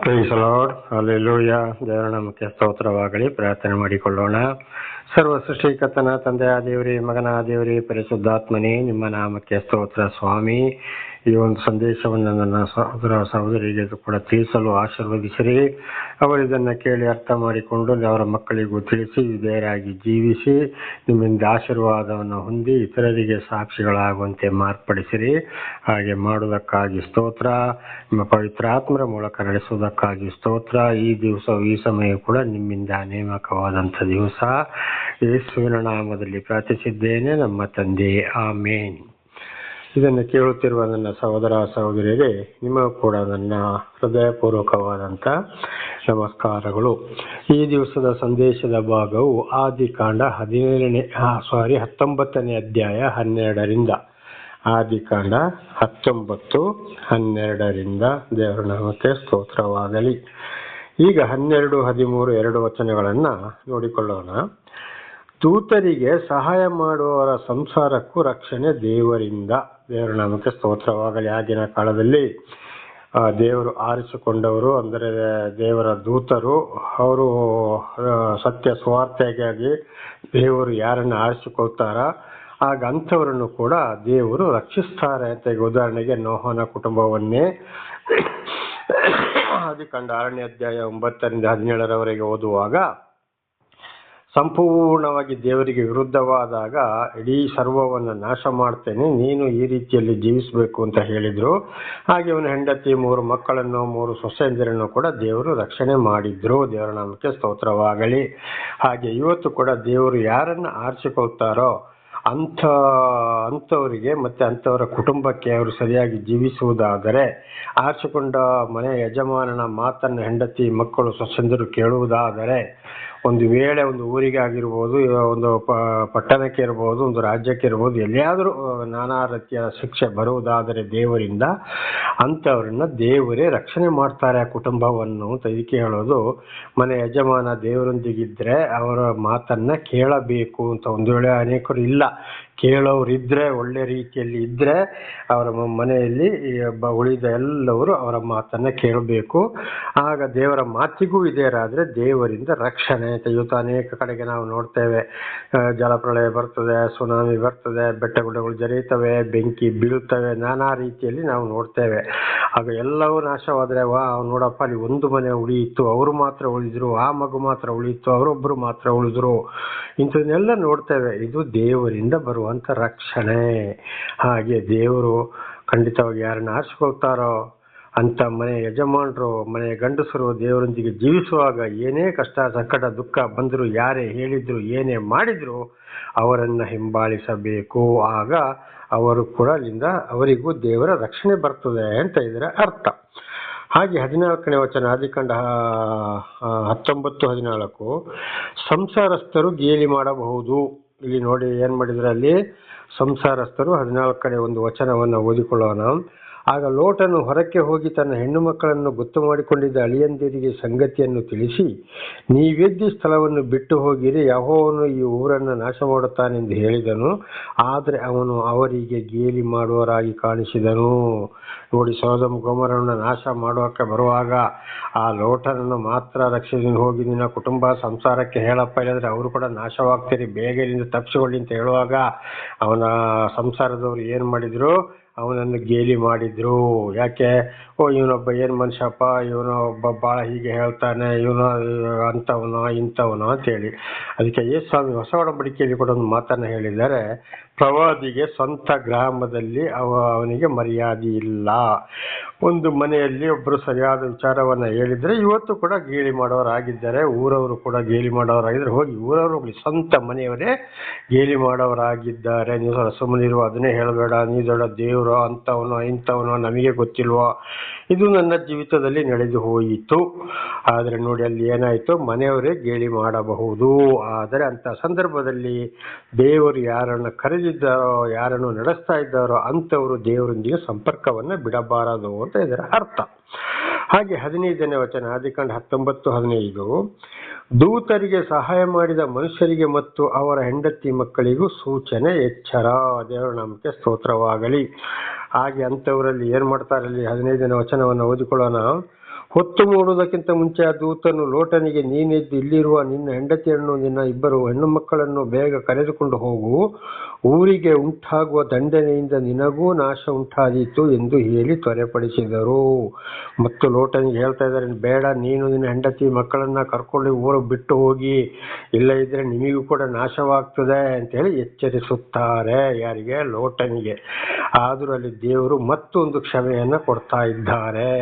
Price lord, hallelujah. ದೇವರ ನಾಮಕ್ಕೆ ಸ್ತೋತ್ರವಾಗಲಿ. ಪ್ರಾರ್ಥನೆ ಮಾಡಿಕೊಳ್ಳೋಣ. ಸರ್ವ ಸೃಷ್ಟಿಕರ್ತನ ತಂದೆಯ ದೇವರೇ, ಮಗನ ದೇವರೇ, ಪರಿಶುದ್ಧಾತ್ಮನೇ, ನಿಮ್ಮ ನಾಮಕ್ಕೆ ಸ್ತೋತ್ರ ಸ್ವಾಮಿ. ಈ ಒಂದು ಸಂದೇಶವನ್ನು ನನ್ನ ಸಹೋದರ ಸಹೋದರಿಗೆ ಕೂಡ ತಿಳಿಸಲು ಆಶೀರ್ವದಿಸಿರಿ. ಅವರು ಇದನ್ನು ಕೇಳಿ ಅರ್ಥ ಮಾಡಿಕೊಂಡು ಅವರ ಮಕ್ಕಳಿಗೂ ತಿಳಿಸಿ ವಿಧೇಯರಾಗಿ ಜೀವಿಸಿ ನಿಮ್ಮಿಂದ ಆಶೀರ್ವಾದವನ್ನು ಹೊಂದಿ ಇತರರಿಗೆ ಸಾಕ್ಷಿಗಳಾಗುವಂತೆ ಮಾರ್ಪಡಿಸಿರಿ. ಹಾಗೆ ಮಾಡುವುದಕ್ಕಾಗಿ ಸ್ತೋತ್ರ. ನಿಮ್ಮ ಪವಿತ್ರ ಆತ್ಮರ ಮೂಲಕ ನಡೆಸುವುದಕ್ಕಾಗಿ ಸ್ತೋತ್ರ. ಈ ದಿವಸ ಈ ಸಮಯ ಕೂಡ ನಿಮ್ಮಿಂದ ನೇಮಕವಾದಂಥ ದಿವಸ. ಯೇಸುವಿನ ನಾಮದಲ್ಲಿ ಪ್ರಾರ್ಥಿಸಿದ್ದೇನೆ, ನಮ್ಮ ತಂದೆ, ಆಮೇನ್. ಇದನ್ನು ಕೇಳುತ್ತಿರುವ ನನ್ನ ಸಹೋದರ ಸಹೋದರಿಯರೇ, ನಿಮಗೂ ಕೂಡ ನನ್ನ ಹೃದಯಪೂರ್ವಕವಾದಂಥ ನಮಸ್ಕಾರಗಳು. ಈ ದಿವಸದ ಸಂದೇಶದ ಭಾಗವು ಆದಿಕಾಂಡ 19ನೇ ಅಧ್ಯಾಯ 12ರಿಂದ. ಆದಿಕಾಂಡ 19:12 ದೇವರ ನಾಮಕ್ಕೆ ಸ್ತೋತ್ರವಾಗಲಿ. ಈಗ 12, 13 2 ವಚನಗಳನ್ನು ನೋಡಿಕೊಳ್ಳೋಣ. ದೂತರಿಗೆ ಸಹಾಯ ಮಾಡುವವರ ಸಂಸಾರಕ್ಕೂ ರಕ್ಷಣೆ ದೇವರಿಂದ. ದೇವರ ನಾಮಕ್ಕೆ ಸ್ತೋತ್ರವಾಗಲಿ. ಆಗಿನ ಕಾಲದಲ್ಲಿ ದೇವರು ಆರಿಸಿಕೊಂಡವರು ಅಂದರೆ ದೇವರ ದೂತರು, ಅವರು ಸತ್ಯ ಸುವಾರ್ತೆಗಾಗಿ ದೇವರು ಯಾರನ್ನು ಆರಿಸಿಕೊಳ್ತಾರ ಆಗ ಅಂಥವರನ್ನು ಕೂಡ ದೇವರು ರಕ್ಷಿಸ್ತಾರೆ ಅಂತ. ಈಗ ಉದಾಹರಣೆಗೆ ನೋಹನ ಕುಟುಂಬವನ್ನೇ ಆದಿಕಾಂಡ 6ನೇ ಅಧ್ಯಾಯ 9ರಿಂದ 17ರವರೆಗೆ ಓದುವಾಗ, ಸಂಪೂರ್ಣವಾಗಿ ದೇವರಿಗೆ ವಿರುದ್ಧವಾದಾಗ ಇಡೀ ಸರ್ವವನ್ನು ನಾಶ ಮಾಡ್ತೇನೆ, ನೀನು ಈ ರೀತಿಯಲ್ಲಿ ಜೀವಿಸಬೇಕು ಅಂತ ಹೇಳಿದ್ರು. ಹಾಗೆ ಅವನ ಹೆಂಡತಿ 3 ಮಕ್ಕಳನ್ನು 3 ಸೊಸೆಯಂದಿರನ್ನು ಕೂಡ ದೇವರು ರಕ್ಷಣೆ ಮಾಡಿದ್ರು. ದೇವರ ನಾಮಕ್ಕೆ ಸ್ತೋತ್ರವಾಗಲಿ. ಹಾಗೆ ಇವತ್ತು ಕೂಡ ದೇವರು ಯಾರನ್ನು ಆರಿಸಿಕೊಳ್ತಾರೋ ಅಂಥವರಿಗೆ ಮತ್ತು ಅಂಥವರ ಕುಟುಂಬಕ್ಕೆ ಅವರು ಸರಿಯಾಗಿ ಜೀವಿಸುವುದಾದರೆ, ಆರಿಸಿಕೊಂಡ ಮನೆ ಯಜಮಾನನ ಮಾತನ್ನು ಹೆಂಡತಿ ಮಕ್ಕಳು ಸೊಸೆಯಂದಿರು ಕೇಳುವುದಾದರೆ, ಒಂದು ವೇಳೆ ಒಂದು ಊರಿಗೆ ಆಗಿರ್ಬೋದು, ಒಂದು ಪಟ್ಟಣಕ್ಕೆ ಇರ್ಬೋದು, ಒಂದು ರಾಜ್ಯಕ್ಕೆ ಇರ್ಬೋದು, ಎಲ್ಲಿಯಾದರೂ ನಾನಾ ರೀತಿಯ ಶಿಕ್ಷೆ ಬರುವುದಾದರೆ ದೇವರಿಂದ ಅಂಥವ್ರನ್ನ ದೇವರೇ ರಕ್ಷಣೆ ಮಾಡ್ತಾರೆ ಆ ಕುಟುಂಬವನ್ನು ಅಂತ ಇದಕ್ಕೆ ಹೇಳೋದು. ಮನೆ ಯಜಮಾನ ದೇವರೊಂದಿಗಿದ್ರೆ ಅವರ ಮಾತನ್ನ ಕೇಳಬೇಕು ಅಂತ. ಒಂದು ವೇಳೆ ಅನೇಕರು ಇಲ್ಲ, ಕೇಳೋರಿದ್ರೆ ಒಳ್ಳೆ ರೀತಿಯಲ್ಲಿ ಇದ್ರೆ ಅವರ ಮನೆಯಲ್ಲಿ ಉಳಿದ ಎಲ್ಲವರು ಅವರ ಮಾತನ್ನ ಕೇಳಬೇಕು. ಆಗ ದೇವರ ಮಾತಿಗೂ ಇದೇರಾದ್ರೆ ದೇವರಿಂದ ರಕ್ಷಣೆ ಅಂತ. ಇವತ್ತು ಅನೇಕ ಕಡೆಗೆ ನಾವು ನೋಡ್ತೇವೆ, ಜಲಪ್ರಳಯ ಬರ್ತದೆ, ಸುನಾಮಿ ಬರ್ತದೆ, ಬೆಟ್ಟಗುಡ್ಡಗಳು ಜರಿಯುತ್ತವೆ, ಬೆಂಕಿ ಬೀಳುತ್ತವೆ, ನಾನಾ ರೀತಿಯಲ್ಲಿ ನಾವು ನೋಡ್ತೇವೆ. ಆಗ ಎಲ್ಲವೂ ನಾಶವಾದರೆ ನೋಡಪ್ಪ, ಅಲ್ಲಿ ಒಂದು ಮನೆ ಉಳಿಯಿತು, ಅವರು ಮಾತ್ರ ಉಳಿದ್ರು, ಆ ಮಗು ಮಾತ್ರ ಉಳಿಯಿತು, ಅವರೊಬ್ಬರು ಮಾತ್ರ ಉಳಿದ್ರು, ಇಂಥದನ್ನೆಲ್ಲ ನೋಡ್ತೇವೆ. ಇದು ದೇವರಿಂದ ಬರುವಂತ ರಕ್ಷಣೆ. ಹಾಗೆ ದೇವರು ಖಂಡಿತವಾಗಿ ಯಾರನ್ನ ಆರಿಸಿಕೊಳ್ತಾರೋ ಅಂತ ಮನೆ ಯಜಮಾನರು, ಮನೆ ಗಂಡಸರು ದೇವರೊಂದಿಗೆ ಜೀವಿಸುವಾಗ ಏನೇ ಕಷ್ಟ ಸಂಕಟ ದುಃಖ ಬಂದರೂ, ಯಾರೇ ಹೇಳಿದ್ರು ಏನೇ ಮಾಡಿದ್ರು ಅವರನ್ನು ಹಿಂಬಾಲಿಸಬೇಕು. ಆಗ ಅವರು ಕೂಡ ಅಲ್ಲಿಂದ ಅವರಿಗೂ ದೇವರ ರಕ್ಷಣೆ ಬರ್ತದೆ ಅಂತ ಇದರ ಅರ್ಥ. ಹಾಗೆ 14ನೇ ವಚನ, ಆದಿಕಾಂಡ 19:14, ಸಂಸಾರಸ್ಥರು ಗೇಲಿ ಮಾಡಬಹುದು. ಇಲ್ಲಿ ನೋಡಿ ಏನ್ ಮಾಡಿದ್ರೆ ಅಲ್ಲಿ ಸಂಸಾರಸ್ಥರು. 14ನೇ ಒಂದು ವಚನವನ್ನು ಓದಿಕೊಳ್ಳೋಣ. ಆಗ ಲೋಟನು ಹೊರಕ್ಕೆ ಹೋಗಿ ತನ್ನ ಹೆಣ್ಣು ಮಕ್ಕಳನ್ನು ಗೊತ್ತು ಮಾಡಿಕೊಂಡಿದ್ದ ಅಳಿಯಂದಿರಿಗೆ ಸಂಗತಿಯನ್ನು ತಿಳಿಸಿ, ನೀವೆದ್ದಿ ಸ್ಥಳವನ್ನು ಬಿಟ್ಟು ಹೋಗಿರಿ, ಯೆಹೋವನು ಈ ಊರನ್ನು ನಾಶ ಮಾಡುತ್ತಾನೆಂದು ಹೇಳಿದನು. ಆದರೆ ಅವನು ಅವರಿಗೆ ಗೇಲಿ ಮಾಡುವವರಾಗಿ ಕಾಣಿಸಿದನು. ನೋಡಿ, ಸೊದೋಮ್ ಗೊಮೋರವನ್ನು ನಾಶ ಮಾಡುವಕ್ಕೆ ಬರುವಾಗ ಆ ಲೋಟನನ್ನು ಮಾತ್ರ ರಕ್ಷಿಸಿ ಹೋಗಿ ನಿನ್ನ ಕುಟುಂಬ ಸಂಸಾರಕ್ಕೆ ಹೇಳಪ್ಪ, ಇಲ್ಲಂದ್ರೆ ಅವರು ಕೂಡ ನಾಶವಾಗ್ತೀರಿ, ಬೇಗ ಇಲ್ಲಿಂದ ತಪ್ಪಿಸಿಕೊಳ್ಳಿ ಅಂತ ಹೇಳುವಾಗ ಅವನ ಸಂಸಾರದವರು ಏನ್ ಮಾಡಿದ್ರು, ಅವನನ್ನು ಗೇಲಿ ಮಾಡಿದ್ರು. ಯಾಕೆ? ಇವನೊಬ್ಬ ಏನ್ ಮನುಷ್ಯಪ್ಪ, ಇವನು ಒಬ್ಬ ಭಾಳ ಹೀಗೆ ಹೇಳ್ತಾನೆ, ಇವನು ಅಂಥವನು ಇಂಥವನು ಅಂತೇಳಿ. ಅದಕ್ಕೆ ಯೇಸುಸ್ವಾಮಿ ಹೊಸ ಒಡಂಬಡಿಕೆಯಲ್ಲಿ ಕೂಡ ಒಂದು ಮಾತನ್ನು ಹೇಳಿದ್ದಾರೆ, ಪ್ರವಾದಿಗೆ ಸ್ವಂತ ಗ್ರಾಮದಲ್ಲಿ ಅವನಿಗೆ ಮರ್ಯಾದೆ ಇಲ್ಲ. ಒಂದು ಮನೆಯಲ್ಲಿ ಒಬ್ಬರು ಸರಿಯಾದ ವಿಚಾರವನ್ನ ಹೇಳಿದ್ರೆ ಇವತ್ತು ಕೂಡ ಗೇಲಿ ಮಾಡೋರಾಗಿದ್ದಾರೆ, ಊರವರು ಕೂಡ ಗೇಲಿ ಮಾಡೋರಾಗಿದ್ದಾರೆ. ಹೋಗಿ ಊರವರು ಹೋಗ್ಲಿ, ಸ್ವಂತ ಮನೆಯವರೇ ಗೇಲಿ ಮಾಡೋರಾಗಿದ್ದಾರೆ. ನೀವು ಸುಮ್ಮನಿರುವ, ಅದನ್ನೇ ಹೇಳಬೇಡ, ನೀ ದೊಡ್ಡ ದೇವರು, ಅಂಥವನು ಇಂಥವನು, ನಮಗೆ ಗೊತ್ತಿಲ್ವೋ. ಇದು ನನ್ನ ಜೀವಿತದಲ್ಲಿ ನಡೆದು ಹೋಯಿತು. ಆದರೆ ನೋಡಿ ಅಲ್ಲಿ ಏನಾಯಿತು, ಮನೆಯವರೇ ಗೇಲಿ ಮಾಡಬಹುದು. ಆದರೆ ಅಂತ ಸಂದರ್ಭದಲ್ಲಿ ದೇವರು ಯಾರನ್ನು ಕರೆದಿದ್ದಾರೋ, ಯಾರನ್ನು ನಡೆಸ್ತಾ ಇದ್ದಾರೋ ಅಂಥವರು ದೇವರೊಂದಿಗೆ ಸಂಪರ್ಕವನ್ನು ಬಿಡಬಾರದು ಅಂತ ಇದರ ಅರ್ಥ. ಹಾಗೆ 15ನೇ ವಚನ, ಆದಿಕಾಂಡ 19:15, ದೂತರಿಗೆ ಸಹಾಯ ಮಾಡಿದ ಮನುಷ್ಯರಿಗೆ ಮತ್ತು ಅವರ ಹೆಂಡತಿ ಮಕ್ಕಳಿಗೂ ಸೂಚನೆ, ಎಚ್ಚರ. ದೇವರ ನಾಮಕ್ಕೆ ಸ್ತೋತ್ರವಾಗಲಿ. ಹಾಗೆ ಅಂಥವರಲ್ಲಿ ಏನ್ ಮಾಡ್ತಾರೆ, ಅಲ್ಲಿ 15ನೇ ವಚನವನ್ನು ಓದಿಕೊಳ್ಳೋಣ. ಹೊತ್ತು ಮೂಡುವುದಕ್ಕಿಂತ ಮುಂಚೆ ಆ ದೂತನು ಲೋಟನಿಗೆ, ನೀನೆದ್ದು ಇಲ್ಲಿರುವ ನಿನ್ನ ಹೆಂಡತಿಯನ್ನು ನಿನ್ನ ಇಬ್ಬರು ಹೆಣ್ಣು ಮಕ್ಕಳನ್ನು ಬೇಗ ಕರೆದುಕೊಂಡು ಹೋಗು, ಊರಿಗೆ ಉಂಟಾಗುವ ದಂಡನೆಯಿಂದ ನಿನಗೂ ನಾಶ ಉಂಟಾದೀತು ಎಂದು ಹೇಳಿ ತ್ವರೆಪಡಿಸಿದರು. ಮತ್ತು ಲೋಟನಿಗೆ ಹೇಳ್ತಾ ಇದ್ದಾರೆ, ಬೇಡ, ನೀನು ನಿನ್ನ ಹೆಂಡತಿ ಮಕ್ಕಳನ್ನ ಕರ್ಕೊಂಡು ಊರಿಗೆ ಬಿಟ್ಟು ಹೋಗಿ, ಇಲ್ಲ ಇದ್ರೆ ನಿಮಗೂ ಕೂಡ ನಾಶವಾಗ್ತದೆ ಅಂತೇಳಿ ಎಚ್ಚರಿಸುತ್ತಾರೆ. ಯಾರಿಗೆ? ಲೋಟನಿಗೆ. ಆದರೂ ಅಲ್ಲಿ ದೇವರು ಮತ್ತೊಂದು ಕ್ಷಮೆಯನ್ನು ಕೊಡ್ತಾ ಇದ್ದಾರೆ.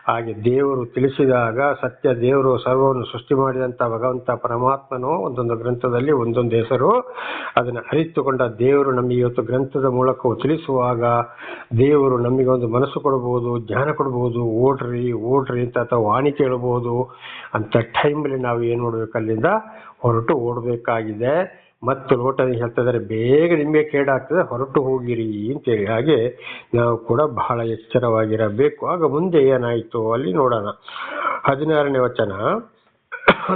ಹಾಗೆ ದೇವರು ತಿಳಿಸಿದಾಗ, ಸತ್ಯ ದೇವರು ಸರ್ವವನ್ನು ಸೃಷ್ಟಿ ಮಾಡಿದಂಥ ಭಗವಂತ ಪರಮಾತ್ಮನು ಒಂದೊಂದು ಗ್ರಂಥದಲ್ಲಿ ಒಂದೊಂದು ಹೆಸರು, ಅದನ್ನು ಅರಿತುಕೊಂಡ ದೇವರು ನಮಗೆ ಇವತ್ತು ಗ್ರಂಥದ ಮೂಲಕ ತಿಳಿಸುವಾಗ ದೇವರು ನಮಗೆ ಒಂದು ಮನಸ್ಸು ಕೊಡ್ಬೋದು, ಜ್ಞಾನ ಕೊಡ್ಬೋದು. ಓಡ್ರಿ ಅಂತ ಅಥವಾ ವಾಣಿ ಕೇಳಬಹುದು. ಅಂತ ಟೈಮಲ್ಲಿ ನಾವು ಏನು ಮಾಡಬೇಕು? ಅಲ್ಲಿಂದ ಹೊರಟು ಓಡಬೇಕಾಗಿದೆ. ಮತ್ತು ಲೋಟನಿಗೆ ಹೇಳ್ತಾ ಇದ್ದಾರೆ, ಬೇಗ ನಿಮಗೆ ಕೇಡಾಗ್ತದೆ, ಹೊರಟು ಹೋಗಿರಿ ಅಂತೇಳಿ. ಹಾಗೆ ನಾವು ಕೂಡ ಬಹಳ ಎಚ್ಚರವಾಗಿರಬೇಕು. ಆಗ ಮುಂದೆ ಏನಾಯಿತು ಅಲ್ಲಿ ನೋಡೋಣ. 16ನೇ ವಚನ,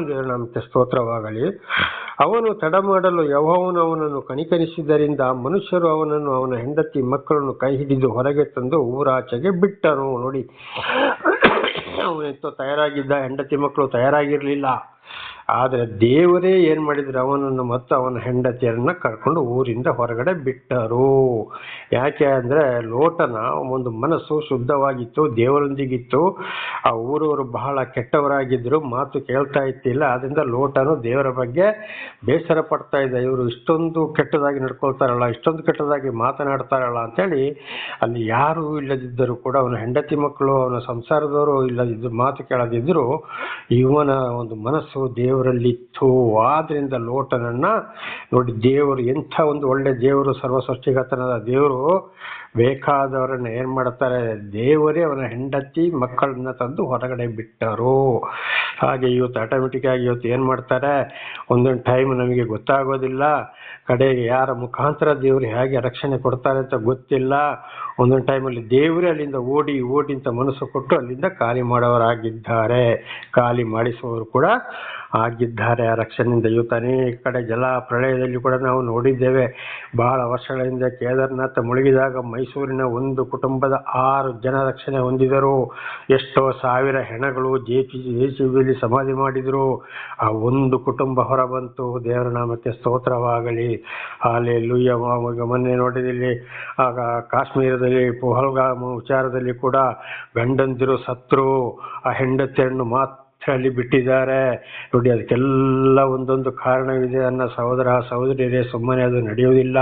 ದೇವರ ನಾಮಕ್ಕೆ ಸ್ತೋತ್ರವಾಗಲಿ. ಅವನು ತಡಮಾಡಲು ಯೆಹೋವನು ಅವನನ್ನು ಕನಿಕರಿಸಿದ್ದರಿಂದ ಮನುಷ್ಯರು ಅವನನ್ನು ಅವನ ಹೆಂಡತಿ ಮಕ್ಕಳನ್ನು ಕೈ ಹಿಡಿದು ಹೊರಗೆ ತಂದು ಊರಾಚೆಗೆ ಬಿಟ್ಟನು. ನೋಡಿ, ಅವನೆಂತೋ ತಯಾರಾಗಿದ್ದ, ಹೆಂಡತಿ ಮಕ್ಕಳು ತಯಾರಾಗಿರ್ಲಿಲ್ಲ. ಆದರೆ ದೇವರೇ ಏನು ಮಾಡಿದ್ರು? ಅವನನ್ನು ಮತ್ತು ಅವನ ಹೆಂಡತಿಯರನ್ನ ಕರ್ಕೊಂಡು ಊರಿಂದ ಹೊರಗಡೆ ಬಿಟ್ಟರು. ಯಾಕೆ ಅಂದರೆ ಲೋಟನ ಒಂದು ಮನಸ್ಸು ಶುದ್ಧವಾಗಿತ್ತು, ದೇವರೊಂದಿಗಿತ್ತು. ಆ ಊರವರು ಬಹಳ ಕೆಟ್ಟವರಾಗಿದ್ದರು, ಮಾತು ಕೇಳ್ತಾ ಇತ್ತಿಲ್ಲ. ಅದರಿಂದ ಲೋಟನು ದೇವರ ಬಗ್ಗೆ ಬೇಸರ ಪಡ್ತಾ ಇದ್ದ. ಇವರು ಇಷ್ಟೊಂದು ಕೆಟ್ಟದಾಗಿ ನಡ್ಕೊಳ್ತಾರಲ್ಲ, ಇಷ್ಟೊಂದು ಕೆಟ್ಟದಾಗಿ ಮಾತನಾಡ್ತಾರಲ್ಲ ಅಂತೇಳಿ ಅಲ್ಲಿ ಯಾರೂ ಇಲ್ಲದಿದ್ದರೂ ಕೂಡ, ಅವನ ಹೆಂಡತಿ ಮಕ್ಕಳು, ಅವನ ಸಂಸಾರದವರು ಇಲ್ಲದಿದ್ದು, ಮಾತು ಕೇಳದಿದ್ದರೂ ಇವನ ಒಂದು ಮನಸ್ಸು ದೇವರಲ್ಲಿತ್ತು. ಆದ್ರಿಂದ ಲೋಟನನ್ನ ನೋಡಿ, ದೇವರು ಎಂಥ ಒಂದು ಒಳ್ಳೆ ದೇವರು, ಸರ್ವಸೃಷ್ಟಿಗತನಾದ ದೇವರು ಬೇಕಾದವರನ್ನ ಏನ್ ಮಾಡ್ತಾರೆ? ದೇವರೇ ಅವನ ಹೆಂಡತಿ ಮಕ್ಕಳನ್ನ ತಂದು ಹೊರಗಡೆ ಬಿಟ್ಟರು. ಹಾಗೆ ಇವತ್ತು ಆಟೋಮೆಟಿಕ್ ಆಗಿ ಇವತ್ತು ಏನ್ ಮಾಡ್ತಾರೆ? ಒಂದೊಂದು ಟೈಮ್ ನಮಗೆ ಗೊತ್ತಾಗೋದಿಲ್ಲ, ಕಡೆಗೆ ಯಾರ ಮುಖಾಂತರ ದೇವರು ಹೇಗೆ ರಕ್ಷಣೆ ಕೊಡ್ತಾರೆ ಅಂತ ಗೊತ್ತಿಲ್ಲ. ಒಂದೊಂದು ಟೈಮಲ್ಲಿ ದೇವರೇ ಅಲ್ಲಿಂದ ಓಡಿ ಅಂತ ಮನಸ್ಸು ಕೊಟ್ಟು ಅಲ್ಲಿಂದ ಖಾಲಿ ಮಾಡೋರಾಗಿದ್ದಾರೆ, ಖಾಲಿ ಮಾಡಿಸುವವರು ಕೂಡ ಆಗಿದ್ದಾರೆ ಆ ರಕ್ಷಣೆಯಿಂದ. ಇವತ್ತು ಅನೇಕ ಕಡೆ ಜಲ ಪ್ರಳಯದಲ್ಲಿ ಕೂಡ ನಾವು ನೋಡಿದ್ದೇವೆ. ಬಹಳ ವರ್ಷಗಳ ಹಿಂದೆ ಕೇದಾರ್ನಾಥ ಮುಳುಗಿದಾಗ ಮೈಸೂರಿನ ಒಂದು ಕುಟುಂಬದ 6 ಜನ ರಕ್ಷಣೆ ಹೊಂದಿದರು. ಎಷ್ಟೋ ಸಾವಿರ ಹೆಣಗಳು JCBಯಲ್ಲಿ ಸಮಾಧಿ ಮಾಡಿದ್ರು. ಆ ಒಂದು ಕುಟುಂಬ ಹೊರ ಬಂತು. ದೇವರ ನಾಮಕ್ಕೆ ಸ್ತೋತ್ರವಾಗಲಿ. ಹಲ್ಲೆಲೂಯಾ. ಮೊನ್ನೆ ನೋಡಿದಲ್ಲಿ ಆಗ ಕಾಶ್ಮೀರದಲ್ಲಿ ಪಹಲ್ಗಾಮ್ ವಿಚಾರದಲ್ಲಿ ಕೂಡ ಗಂಡಂದಿರು ಸತ್ರು, ಆ ಹೆಂಡತಿಯನ್ನು ಮಾತ್ರ ಅಲ್ಲಿ ಬಿಟ್ಟಿದ್ದಾರೆ. ನೋಡಿ, ಅದಕ್ಕೆಲ್ಲ ಒಂದೊಂದು ಕಾರಣವಿದೆ. ನನ್ನ ಸಹೋದರ ಸಹೋದರಿಯರೇ, ಸುಮ್ಮನೆ ಅದು ನಡೆಯುವುದಿಲ್ಲ.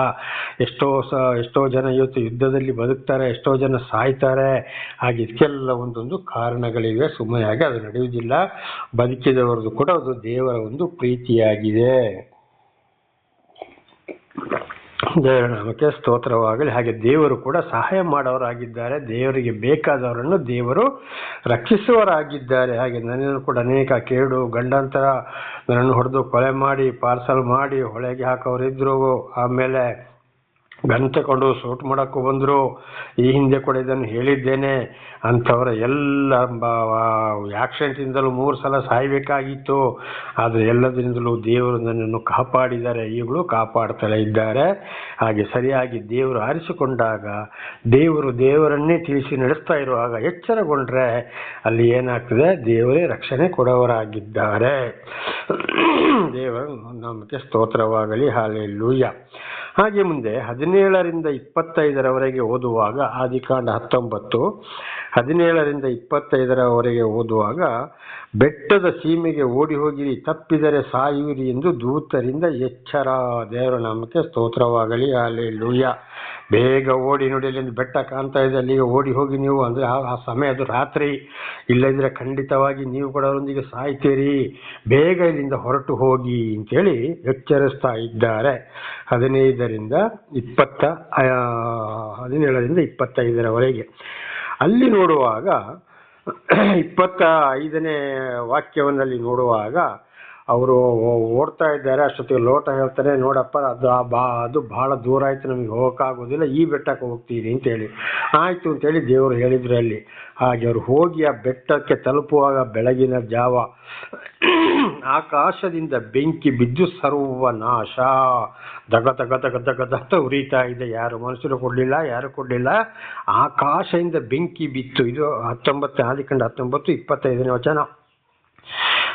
ಎಷ್ಟೋ ಜನ ಇವತ್ತು ಯುದ್ಧದಲ್ಲಿ ಬದುಕ್ತಾರೆ, ಎಷ್ಟೋ ಜನ ಸಾಯ್ತಾರೆ. ಹಾಗೆ ಇದಕ್ಕೆಲ್ಲ ಒಂದೊಂದು ಕಾರಣಗಳಿವೆ. ಸುಮ್ಮನೆ ಆಗಿ ಅದು ನಡೆಯುವುದಿಲ್ಲ. ಬದುಕಿದವರದು ಕೂಡ ಅದು ದೇವರ ಒಂದು ಪ್ರೀತಿಯಾಗಿದೆ. ದೇವರ ನಾಮಕ್ಕೆ ಸ್ತೋತ್ರವಾಗಲಿ. ಹಾಗೆ ದೇವರು ಕೂಡ ಸಹಾಯ ಮಾಡೋರಾಗಿದ್ದಾರೆ. ದೇವರಿಗೆ ಬೇಕಾದವರನ್ನು ದೇವರು ರಕ್ಷಿಸುವವರಾಗಿದ್ದಾರೆ. ಹಾಗೆ ನನ್ನನ್ನು ಕೂಡ ಅನೇಕ ಕೇಡು ಗಂಡಾಂತರ ನನ್ನನ್ನು ಹೊಡೆದು ಕೊಲೆ ಮಾಡಿ ಪಾರ್ಸಲ್ ಮಾಡಿ ಹೊಳೆಗೆ ಹಾಕೋರಿದ್ರು. ಆಮೇಲೆ ಗನ್ ತಗೊಂಡು ಶೂಟ್ ಮಾಡೋಕ್ಕೂ ಬಂದರು. ಈ ಹಿಂದೆ ಕೂಡ ಇದನ್ನು ಹೇಳಿದ್ದೇನೆ. ಅಂಥವರ ಎಲ್ಲ ಆಕ್ಸಿಡೆಂಟಿಂದಲೂ 3 ಸಲ ಸಾಯಬೇಕಾಗಿತ್ತು. ಆದರೆ ಎಲ್ಲದರಿಂದಲೂ ದೇವರು ನನ್ನನ್ನು ಕಾಪಾಡಿದ್ದಾರೆ, ಈಗಲೂ ಕಾಪಾಡ್ತಲೇ ಇದ್ದಾರೆ. ಹಾಗೆ ಸರಿಯಾಗಿ ದೇವರು ಆರಿಸಿಕೊಂಡಾಗ, ದೇವರನ್ನೇ ತಿಳಿಸಿ ನಡೆಸ್ತಾ ಇರುವಾಗ ಎಚ್ಚರಗೊಂಡ್ರೆ ಅಲ್ಲಿ ಏನಾಗ್ತದೆ? ದೇವರೇ ರಕ್ಷಣೆ ಕೊಡೋರಾಗಿದ್ದಾರೆ. ದೇವರ ನಾಮಕ್ಕೆ ಸ್ತೋತ್ರವಾಗಲಿ. ಹಲ್ಲೆಲೂಯಾ. ಹಾಗೆ ಮುಂದೆ 17ರಿಂದ 25ರವರೆಗೆ ಓದುವಾಗ, ಆದಿಕಾಂಡ 19, 17ರಿಂದ 25ರವರೆಗೆ ಓದುವಾಗ, ಬೆಟ್ಟದ ಸೀಮೆಗೆ ಓಡಿ ಹೋಗಿರಿ, ತಪ್ಪಿದರೆ ಸಾಯುವಿರಿ ಎಂದು ದೂತರಿಂದ ಎಚ್ಚರ. ದೇವರ ನಾಮಕ್ಕೆ ಸ್ತೋತ್ರವಾಗಲಿ. ಹಲ್ಲೆಲೂಯಾ. ಬೇಗ ಓಡಿ, ನೋಡಿ ಅಲ್ಲಿಂದ ಬೆಟ್ಟ ಕಾಣ್ತಾ ಇದೆ, ಅಲ್ಲಿಗೆ ಓಡಿ ಹೋಗಿ ನೀವು. ಅಂದರೆ ಆ ಸಮಯ ಅದು ರಾತ್ರಿ, ಇಲ್ಲದಿದ್ರೆ ಖಂಡಿತವಾಗಿ ನೀವು ಕೂಡ ಅವರೊಂದಿಗೆ ಸಾಯ್ತೀರಿ. ಬೇಗ ಇಲ್ಲಿಂದ ಹೊರಟು ಹೋಗಿ ಅಂತೇಳಿ ಎಚ್ಚರಿಸ್ತಾ ಇದ್ದಾರೆ. 17ರಿಂದ 25ರವರೆಗೆ. ಅಲ್ಲಿ ನೋಡುವಾಗ 25ನೇ ವಾಕ್ಯವನ್ನಲ್ಲಿ ನೋಡುವಾಗ, ಅವರು ಓಡ್ತಾ ಇದ್ದಾರೆ. ಅಷ್ಟೊತ್ತಿಗೆ ಲೋಟ ಹೇಳ್ತಾರೆ, ನೋಡಪ್ಪ ಅದು ಬಹಳ ದೂರ ಆಯ್ತು, ನಮಗೆ ಹೋಗೋಕ್ಕಾಗೋದಿಲ್ಲ, ಈ ಬೆಟ್ಟಕ್ಕೆ ಹೋಗ್ತೀನಿ ಅಂತೇಳಿ. ಆಯಿತು ಅಂತೇಳಿ ದೇವರು ಹೇಳಿದ್ರು ಅಲ್ಲಿ. ಹಾಗೆ ಅವರು ಹೋಗಿ ಆ ಬೆಟ್ಟಕ್ಕೆ ತಲುಪುವಾಗ ಬೆಳಗಿನ ಜಾವ ಆಕಾಶದಿಂದ ಬೆಂಕಿ ಬಿದ್ದು ಸರ್ವನಾಶ, ದಗ ದಗ ದಗ ದಗ ದತ್ತ ಉರಿತಾ ಇದೆ. ಯಾರು ಮನುಷ್ಯರು ಕೊಡಲಿಲ್ಲ, ಯಾರು ಕೊಡಲಿಲ್ಲ, ಆಕಾಶದಿಂದ ಬೆಂಕಿ ಬಿತ್ತು. ಇದು 19 ಆದಿಕಾಂಡ 19:25 ವಚನ.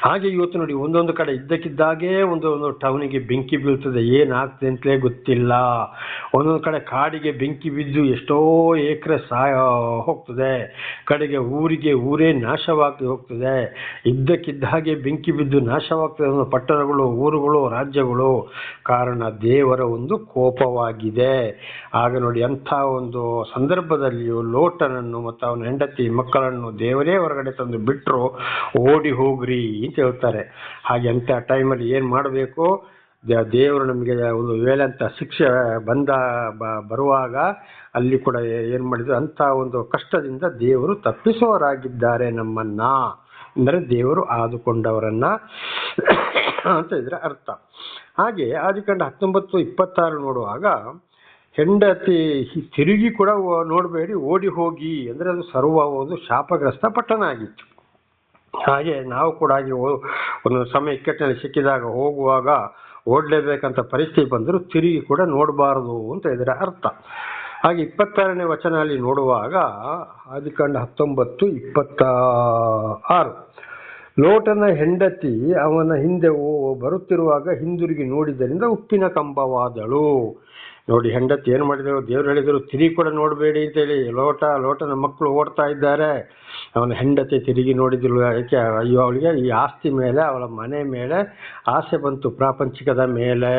ಹಾಗೆ ಇವತ್ತು ನೋಡಿ, ಒಂದೊಂದು ಕಡೆ ಇದ್ದಕ್ಕಿದ್ದಾಗೆ ಒಂದೊಂದು ಟೌನಿಗೆ ಬೆಂಕಿ ಬೀಳ್ತದೆ, ಏನಾಗ್ತದೆ ಅಂತಲೇ ಗೊತ್ತಿಲ್ಲ. ಒಂದೊಂದು ಕಡೆ ಕಾಡಿಗೆ ಬೆಂಕಿ ಬಿದ್ದು ಎಷ್ಟೋ ಎಕರೆ ಹೋಗ್ತದೆ, ಕಡೆಗೆ ಊರೇ ನಾಶವಾಗಿ ಹೋಗ್ತದೆ. ಇದ್ದಕ್ಕಿದ್ದ ಹಾಗೆ ಬೆಂಕಿ ಬಿದ್ದು ನಾಶವಾಗ್ತದೆ ಪಟ್ಟಣಗಳು, ಊರುಗಳು, ರಾಜ್ಯಗಳು. ಕಾರಣ ದೇವರ ಒಂದು ಕೋಪವಾಗಿದೆ. ಆಗ ನೋಡಿ, ಅಂಥ ಒಂದು ಸಂದರ್ಭದಲ್ಲಿಯೂ ಲೋಟನನ್ನು ಮತ್ತು ಅವನ ಹೆಂಡತಿ ಮಕ್ಕಳನ್ನು ದೇವರೇ ಹೊರಗಡೆ ತಂದು ಬಿಟ್ಟರು. ಓಡಿ ಹೋಗ್ರಿ ಅಂತ ಹೇಳ್ತಾರೆ. ಹಾಗೆ ಅಂಥ ಟೈಮಲ್ಲಿ ಏನು ಮಾಡಬೇಕು? ದೇವರು ನಮಗೆ ಒಂದು ವೇಳೆಂತ ಶಿಕ್ಷೆ ಬರುವಾಗ ಅಲ್ಲಿ ಕೂಡ ಏನು ಮಾಡಿದ್ರು, ಅಂಥ ಒಂದು ಕಷ್ಟದಿಂದ ದೇವರು ತಪ್ಪಿಸುವವರಾಗಿದ್ದಾರೆ ನಮ್ಮನ್ನ, ಅಂದರೆ ದೇವರು ಆದುಕೊಂಡವರನ್ನ ಅಂತ ಇದ್ರೆ ಅರ್ಥ. ಹಾಗೆ ಆದಿಕಾಂಡ 19:26 ನೋಡುವಾಗ, ಹೆಂಡತಿ ತಿರುಗಿ ಕೂಡ ನೋಡಬೇಡಿ, ಓಡಿ ಹೋಗಿ, ಅಂದರೆ ಅದು ಸರ್ವ ಒಂದು ಶಾಪಗ್ರಸ್ತ ಪಟ್ಟಣ ಆಗಿತ್ತು. ಹಾಗೆ ನಾವು ಕೂಡ ಹಾಗೆ ಒಂದು ಸಮಯ ಇಕ್ಕಟ್ಟಿನಲ್ಲಿ ಸಿಕ್ಕಿದಾಗ ಹೋಗುವಾಗ ಓಡಲೇಬೇಕಂತ ಪರಿಸ್ಥಿತಿ ಬಂದರೂ ತಿರುಗಿ ಕೂಡ ನೋಡಬಾರದು ಅಂತ ಇದರ ಅರ್ಥ. ಹಾಗೆ 26ನೇ ವಚನ ಅಲ್ಲಿ ನೋಡುವಾಗ, ಆದಿಕಾಂಡ 19:26, ಲೋಟನ ಹೆಂಡತಿ ಅವನ ಹಿಂದೆ ಬರುತ್ತಿರುವಾಗ ಹಿಂದಿರುಗಿ ನೋಡಿದ್ದರಿಂದ ಉಪ್ಪಿನ ಕಂಬವಾದಳು. ನೋಡಿ, ಹೆಂಡತಿ ಏನು ಮಾಡಿದರು? ದೇವ್ರು ಹೇಳಿದರು ತಿರುಗಿ ಕೂಡ ನೋಡಬೇಡಿ ಅಂತೇಳಿ. ಲೋಟನ ಮಕ್ಕಳು ಓಡ್ತಾ ಇದ್ದಾರೆ, ಅವನ ಹೆಂಡತಿ ತಿರುಗಿ ನೋಡಿದ್ರು. ಯಾಕೆ? ಅಯ್ಯೋ, ಅವಳಿಗೆ ಈ ಆಸ್ತಿ ಮೇಲೆ, ಅವಳ ಮನೆ ಮೇಲೆ ಆಸೆ ಬಂತು, ಪ್ರಾಪಂಚಿಕದ ಮೇಲೆ.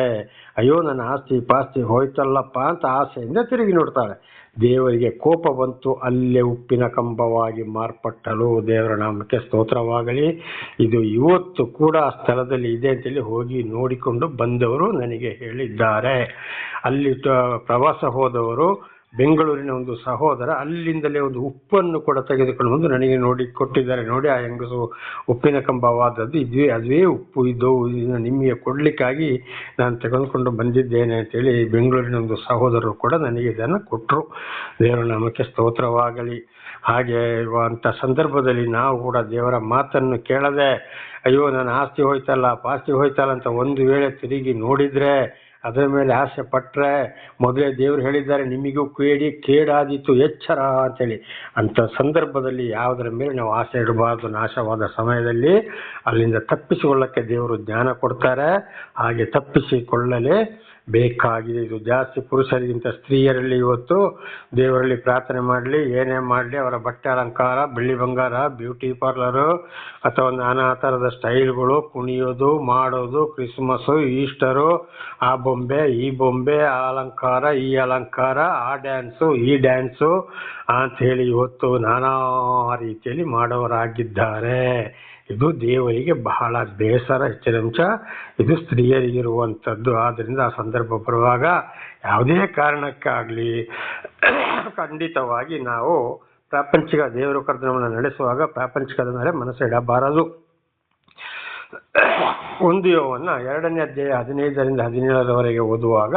ಅಯ್ಯೋ, ನನ್ನ ಆಸ್ತಿ ಪಾಸ್ತಿ ಹೋಯ್ತಲ್ಲಪ್ಪ ಅಂತ ಆಸೆಯಿಂದ ತಿರುಗಿ ನೋಡ್ತಾಳೆ. ದೇವರಿಗೆ ಕೋಪ ಬಂತು, ಅಲ್ಲೇ ಉಪ್ಪಿನ ಕಂಬವಾಗಿ ಮಾರ್ಪಟ್ಟಳು. ದೇವರ ನಾಮಕ್ಕೆ ಸ್ತೋತ್ರವಾಗಲಿ. ಇದು ಇವತ್ತು ಕೂಡ ಆ ಸ್ಥಳದಲ್ಲಿ ಇದೆ ಅಂತೇಳಿ ಹೋಗಿ ನೋಡಿಕೊಂಡು ಬಂದವರು ನನಗೆ ಹೇಳಿದ್ದಾರೆ. ಅಲ್ಲಿ ಪ್ರವಾಸ ಹೋದವರು, ಬೆಂಗಳೂರಿನ ಒಂದು ಸಹೋದರ ಅಲ್ಲಿಂದಲೇ ಒಂದು ಉಪ್ಪನ್ನು ಕೂಡ ತೆಗೆದುಕೊಂಡು ಬಂದು ನನಗೆ ನೋಡಿ ಕೊಟ್ಟಿದ್ದಾರೆ. ನೋಡಿ, ಆ ಹೆಂಗಸು ಉಪ್ಪಿನ ಕಂಬವಾದದ್ದು ಅದುವೇ ಉಪ್ಪು, ಇದು ನಿಮಗೆ ಕೊಡ್ಲಿಕ್ಕಾಗಿ ನಾನು ತೆಗೆದುಕೊಂಡು ಬಂದಿದ್ದೇನೆ ಅಂತೇಳಿ ಬೆಂಗಳೂರಿನ ಒಂದು ಸಹೋದರರು ಕೂಡ ನನಗೆ ಇದನ್ನು ಕೊಟ್ಟರು. ದೇವರ ನಾಮಕ್ಕೆ ಸ್ತೋತ್ರವಾಗಲಿ. ಹಾಗೆ ಅಂಥ ಸಂದರ್ಭದಲ್ಲಿ ನಾವು ಕೂಡ ದೇವರ ಮಾತನ್ನು ಕೇಳದೆ, ಅಯ್ಯೋ ನನ್ನ ಆಸ್ತಿ ಹೋಯ್ತಲ್ಲ, ಪಾಸ್ತಿ ಹೋಯ್ತಲ್ಲ ಅಂತ ಒಂದು ವೇಳೆ ತಿರುಗಿ ನೋಡಿದರೆ, ಅದರ ಮೇಲೆ ಆಸೆ ಪಟ್ಟರೆ, ಮೊದಲೇ ದೇವರು ಹೇಳಿದ್ದಾರೆ ನಿಮಗೂ ಕೇಡಾದೀತು ಎಚ್ಚರ ಅಂತೇಳಿ. ಅಂಥ ಸಂದರ್ಭದಲ್ಲಿ ಯಾವುದರ ಮೇಲೆ ನಾವು ಆಸೆ ಇಡಬಾರ್ದು. ನಾಶವಾದ ಸಮಯದಲ್ಲಿ ಅಲ್ಲಿಂದ ತಪ್ಪಿಸಿಕೊಳ್ಳಕ್ಕೆ ದೇವರು ಜ್ಞಾನ ಕೊಡ್ತಾರೆ. ಹಾಗೆ ತಪ್ಪಿಸಿಕೊಳ್ಳಲೇ ಬೇಕಾಗಿದೆ. ಇದು ಜಾಸ್ತಿ ಪುರುಷರಿಗಿಂತ ಸ್ತ್ರೀಯರಲ್ಲಿ ಇವತ್ತು ದೇವರಲ್ಲಿ ಪ್ರಾರ್ಥನೆ ಮಾಡಲಿ, ಏನೇ ಮಾಡಲಿ, ಅವರ ಬಟ್ಟೆ ಅಲಂಕಾರ, ಬೆಳ್ಳಿ ಬಂಗಾರ, ಬ್ಯೂಟಿ ಪಾರ್ಲರು ಅಥವಾ ನಾನಾ ಥರದ ಸ್ಟೈಲ್ಗಳು, ಕುಣಿಯೋದು ಮಾಡೋದು, ಕ್ರಿಸ್ಮಸ್ಸು, ಈಸ್ಟರು, ಆ ಬೊಂಬೆ ಈ ಬೊಂಬೆ, ಆ ಅಲಂಕಾರ ಈ ಅಲಂಕಾರ, ಆ ಡ್ಯಾನ್ಸು ಈ ಡ್ಯಾನ್ಸು ಅಂಥೇಳಿ ಇವತ್ತು ನಾನಾ ರೀತಿಯಲ್ಲಿ ಮಾಡೋರಾಗಿದ್ದಾರೆ. ಇದು ದೇವರಿಗೆ ಬಹಳ ಬೇಸರ, ಹೆಚ್ಚಿನಂಶ ಇದು ಸ್ತ್ರೀಯರಿಗಿರುವಂಥದ್ದು. ಆದ್ದರಿಂದ ಆ ಸಂದರ್ಭ ಬರುವಾಗ ಯಾವುದೇ ಕಾರಣಕ್ಕಾಗಲಿ ಖಂಡಿತವಾಗಿ ನಾವು ಪ್ರಾಪಂಚಿಕ ದೇವರು ಕರೆದು ನಮ್ಮನ್ನು ನಡೆಸುವಾಗ ಪ್ರಾಪಂಚಿಕದ ಮೇಲೆ ಮನಸ್ಸು ಇಡಬಾರದು. 1 ಯೋಹನ್ನ 2ನೇ ಅಧ್ಯಾಯ 15-17 ಓದುವಾಗ,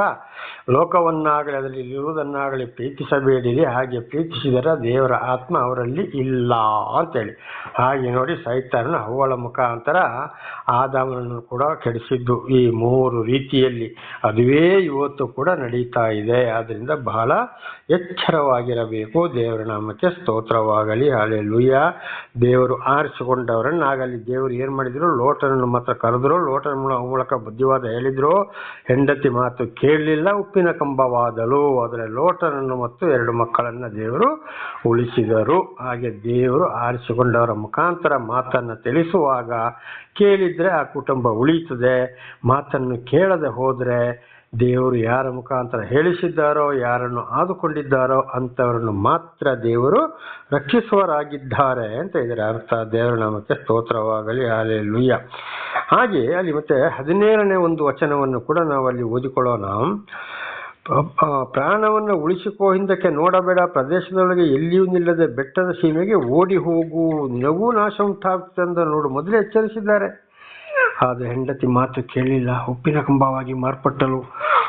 ಲೋಕವನ್ನಾಗಲಿ ಅದರಲ್ಲಿ ಇರುವುದನ್ನಾಗಲಿ ಪ್ರೀತಿಸಬೇಡಿರಿ, ಹಾಗೆ ಪ್ರೀತಿಸಿದರೆ ದೇವರ ಆತ್ಮ ಅವರಲ್ಲಿ ಇಲ್ಲ ಅಂತೇಳಿ. ಹಾಗೆ ನೋಡಿ, ಸೈತಾನನು ಹವ್ವಳ ಮುಖಾಂತರ ಆದಾಮನನ್ನು ಕೂಡ ಕೆಡಿಸಿದ್ದು ಈ 3 ರೀತಿಯಲ್ಲಿ. ಅದುವೇ ಇವತ್ತು ಕೂಡ ನಡೀತಾ ಇದೆ. ಆದ್ದರಿಂದ ಬಹಳ ಎಚ್ಚರವಾಗಿರಬೇಕು. ದೇವರ ನಾಮಕ್ಕೆ ಸ್ತೋತ್ರವಾಗಲಿ. ಹಲ್ಲೆಲೂಯಾ. ದೇವರು ಆರಿಸಿಕೊಂಡವರನ್ನಾಗಲಿ ದೇವರು ಏನು ಮಾಡಿದ್ರು? ಲೋಟನನ್ನು ಮಾತ್ರ ಕರೆದ್ರು, ಲೋಟನ ಮೂಲಕ ಬುದ್ಧಿವಾದ ಹೇಳಿದ್ರು. ಹೆಂಡತಿ ಮಾತು ಕೇಳಲಿಲ್ಲ, ಉಪ್ಪಿನ ಕಂಬವಾದಳು. ಆದರೆ ಲೋಟನನ್ನು ಮತ್ತು 2 ಮಕ್ಕಳನ್ನು ದೇವರು ಉಳಿಸಿದರು. ಹಾಗೆ ದೇವರು ಆರಿಸಿಕೊಂಡವರ ಮುಖಾಂತರ ಮಾತನ್ನು ತಿಳಿಸುವಾಗ ಕೇಳಿದ್ರೆ ಆ ಕುಟುಂಬ ಉಳಿಯುತ್ತದೆ. ಮಾತನ್ನು ಕೇಳದೆ ಹೋದರೆ ದೇವರು ಯಾರ ಮುಖಾಂತರ ಹೇಳಿಸಿದ್ದಾರೋ, ಯಾರನ್ನು ಆದುಕೊಂಡಿದ್ದಾರೋ ಅಂಥವರನ್ನು ಮಾತ್ರ ದೇವರು ರಕ್ಷಿಸುವರಾಗಿದ್ದಾರೆ ಅಂತ ಇದರ ಅರ್ಥ. ದೇವರ ನಾಮಕ್ಕೆ ಸ್ತೋತ್ರವಾಗಲಿ. ಹಲ್ಲೆಲೂಯಾ. ಹಾಗೆ ಅಲ್ಲಿ ಮತ್ತೆ 17ನೇ ಒಂದು ವಚನವನ್ನು ಕೂಡ ನಾವು ಅಲ್ಲಿ ಓದಿಕೊಳ್ಳೋಣ. ಪ್ರಾಣವನ್ನು ಉಳಿಸಿಕೋ, ಹಿಂದಕ್ಕೆ ನೋಡಬೇಡ, ಪ್ರದೇಶದೊಳಗೆ ಎಲ್ಲಿಯೂ ನಿಲ್ಲದೆ ಬೆಟ್ಟದ ಸೀಮೆಗೆ ಓಡಿ ಹೋಗು, ನಿನಗೂ ನಾಶ ಉಂಟಾಗ್ತದೆ ಅಂತ ನೋಡು. ಮೊದಲೇ ಎಚ್ಚರಿಸಿದ್ದಾರೆ. ಆದರೆ ಹೆಂಡತಿ ಮಾತು ಕೇಳಲಿಲ್ಲ, ಉಪ್ಪಿನ ಕಂಬವಾಗಿ ಮಾರ್ಪಟ್ಟಳು.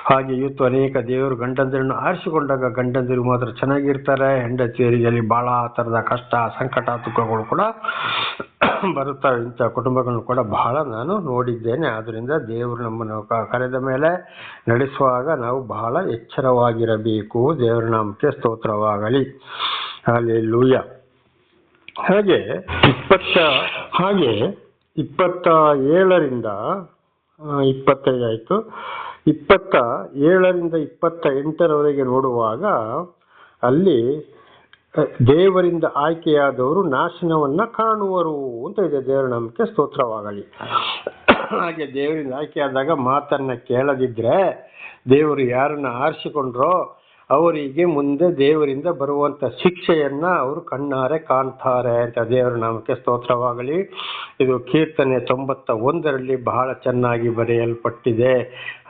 ಹಾಗೆ ಇವತ್ತು ಅನೇಕ ದೇವರು ಗಂಡಂದಿರನ್ನು ಆರಿಸಿಕೊಂಡಾಗ ಗಂಡಂದಿರು ಮಾತ್ರ ಚೆನ್ನಾಗಿರ್ತಾರೆ, ಹೆಂಡತಿಯರಿಗೆ ಅಲ್ಲಿ ಬಹಳ ಥರದ ಕಷ್ಟ, ಸಂಕಟ, ದುಃಖಗಳು ಕೂಡ ಬರುತ್ತವೆ. ಇಂಥ ಕುಟುಂಬಗಳನ್ನು ಕೂಡ ಬಹಳ ನಾನು ನೋಡಿದ್ದೇನೆ. ಆದ್ದರಿಂದ ದೇವರು ನಮ್ಮನ್ನು ಕರೆದ ಮೇಲೆ ನಡೆಸುವಾಗ ನಾವು ಬಹಳ ಎಚ್ಚರವಾಗಿರಬೇಕು. ದೇವರ ನಾಮಕ್ಕೆ ಸ್ತೋತ್ರವಾಗಲಿ. ಹಲ್ಲೆಲೂಯಾ. ಹಾಗೆ 27ರಿಂದ 25 ಆಯಿತು. 27ರಿಂದ 28ರವರೆಗೆ ನೋಡುವಾಗ ಅಲ್ಲಿ ದೇವರಿಂದ ಆಯ್ಕೆಯಾದವರು ನಾಶನವನ್ನ ಕಾಣುವರು ಅಂತ ಇದೆ. ದೇವರ ನಾಮಕ್ಕೆ ಸ್ತೋತ್ರವಾಗಲಿ. ಹಾಗೆ ದೇವರಿಂದ ಆಯ್ಕೆಯಾದಾಗ ಮಾತನ್ನ ಕೇಳದಿದ್ರೆ, ದೇವರು ಯಾರನ್ನ ಆರಿಸಿಕೊಂಡ್ರೋ ಅವರಿಗೆ ಮುಂದೆ ದೇವರಿಂದ ಬರುವಂತ ಶಿಕ್ಷೆಯನ್ನ ಅವರು ಕಣ್ಣಾರೆ ಕಾಣ್ತಾರೆ ಅಂತ. ದೇವರ ನಾಮಕ್ಕೆ ಸ್ತೋತ್ರವಾಗಲಿ. ಇದು ಕೀರ್ತನೆ 91ರಲ್ಲಿ ಬಹಳ ಚೆನ್ನಾಗಿ ಬರೆಯಲ್ಪಟ್ಟಿದೆ.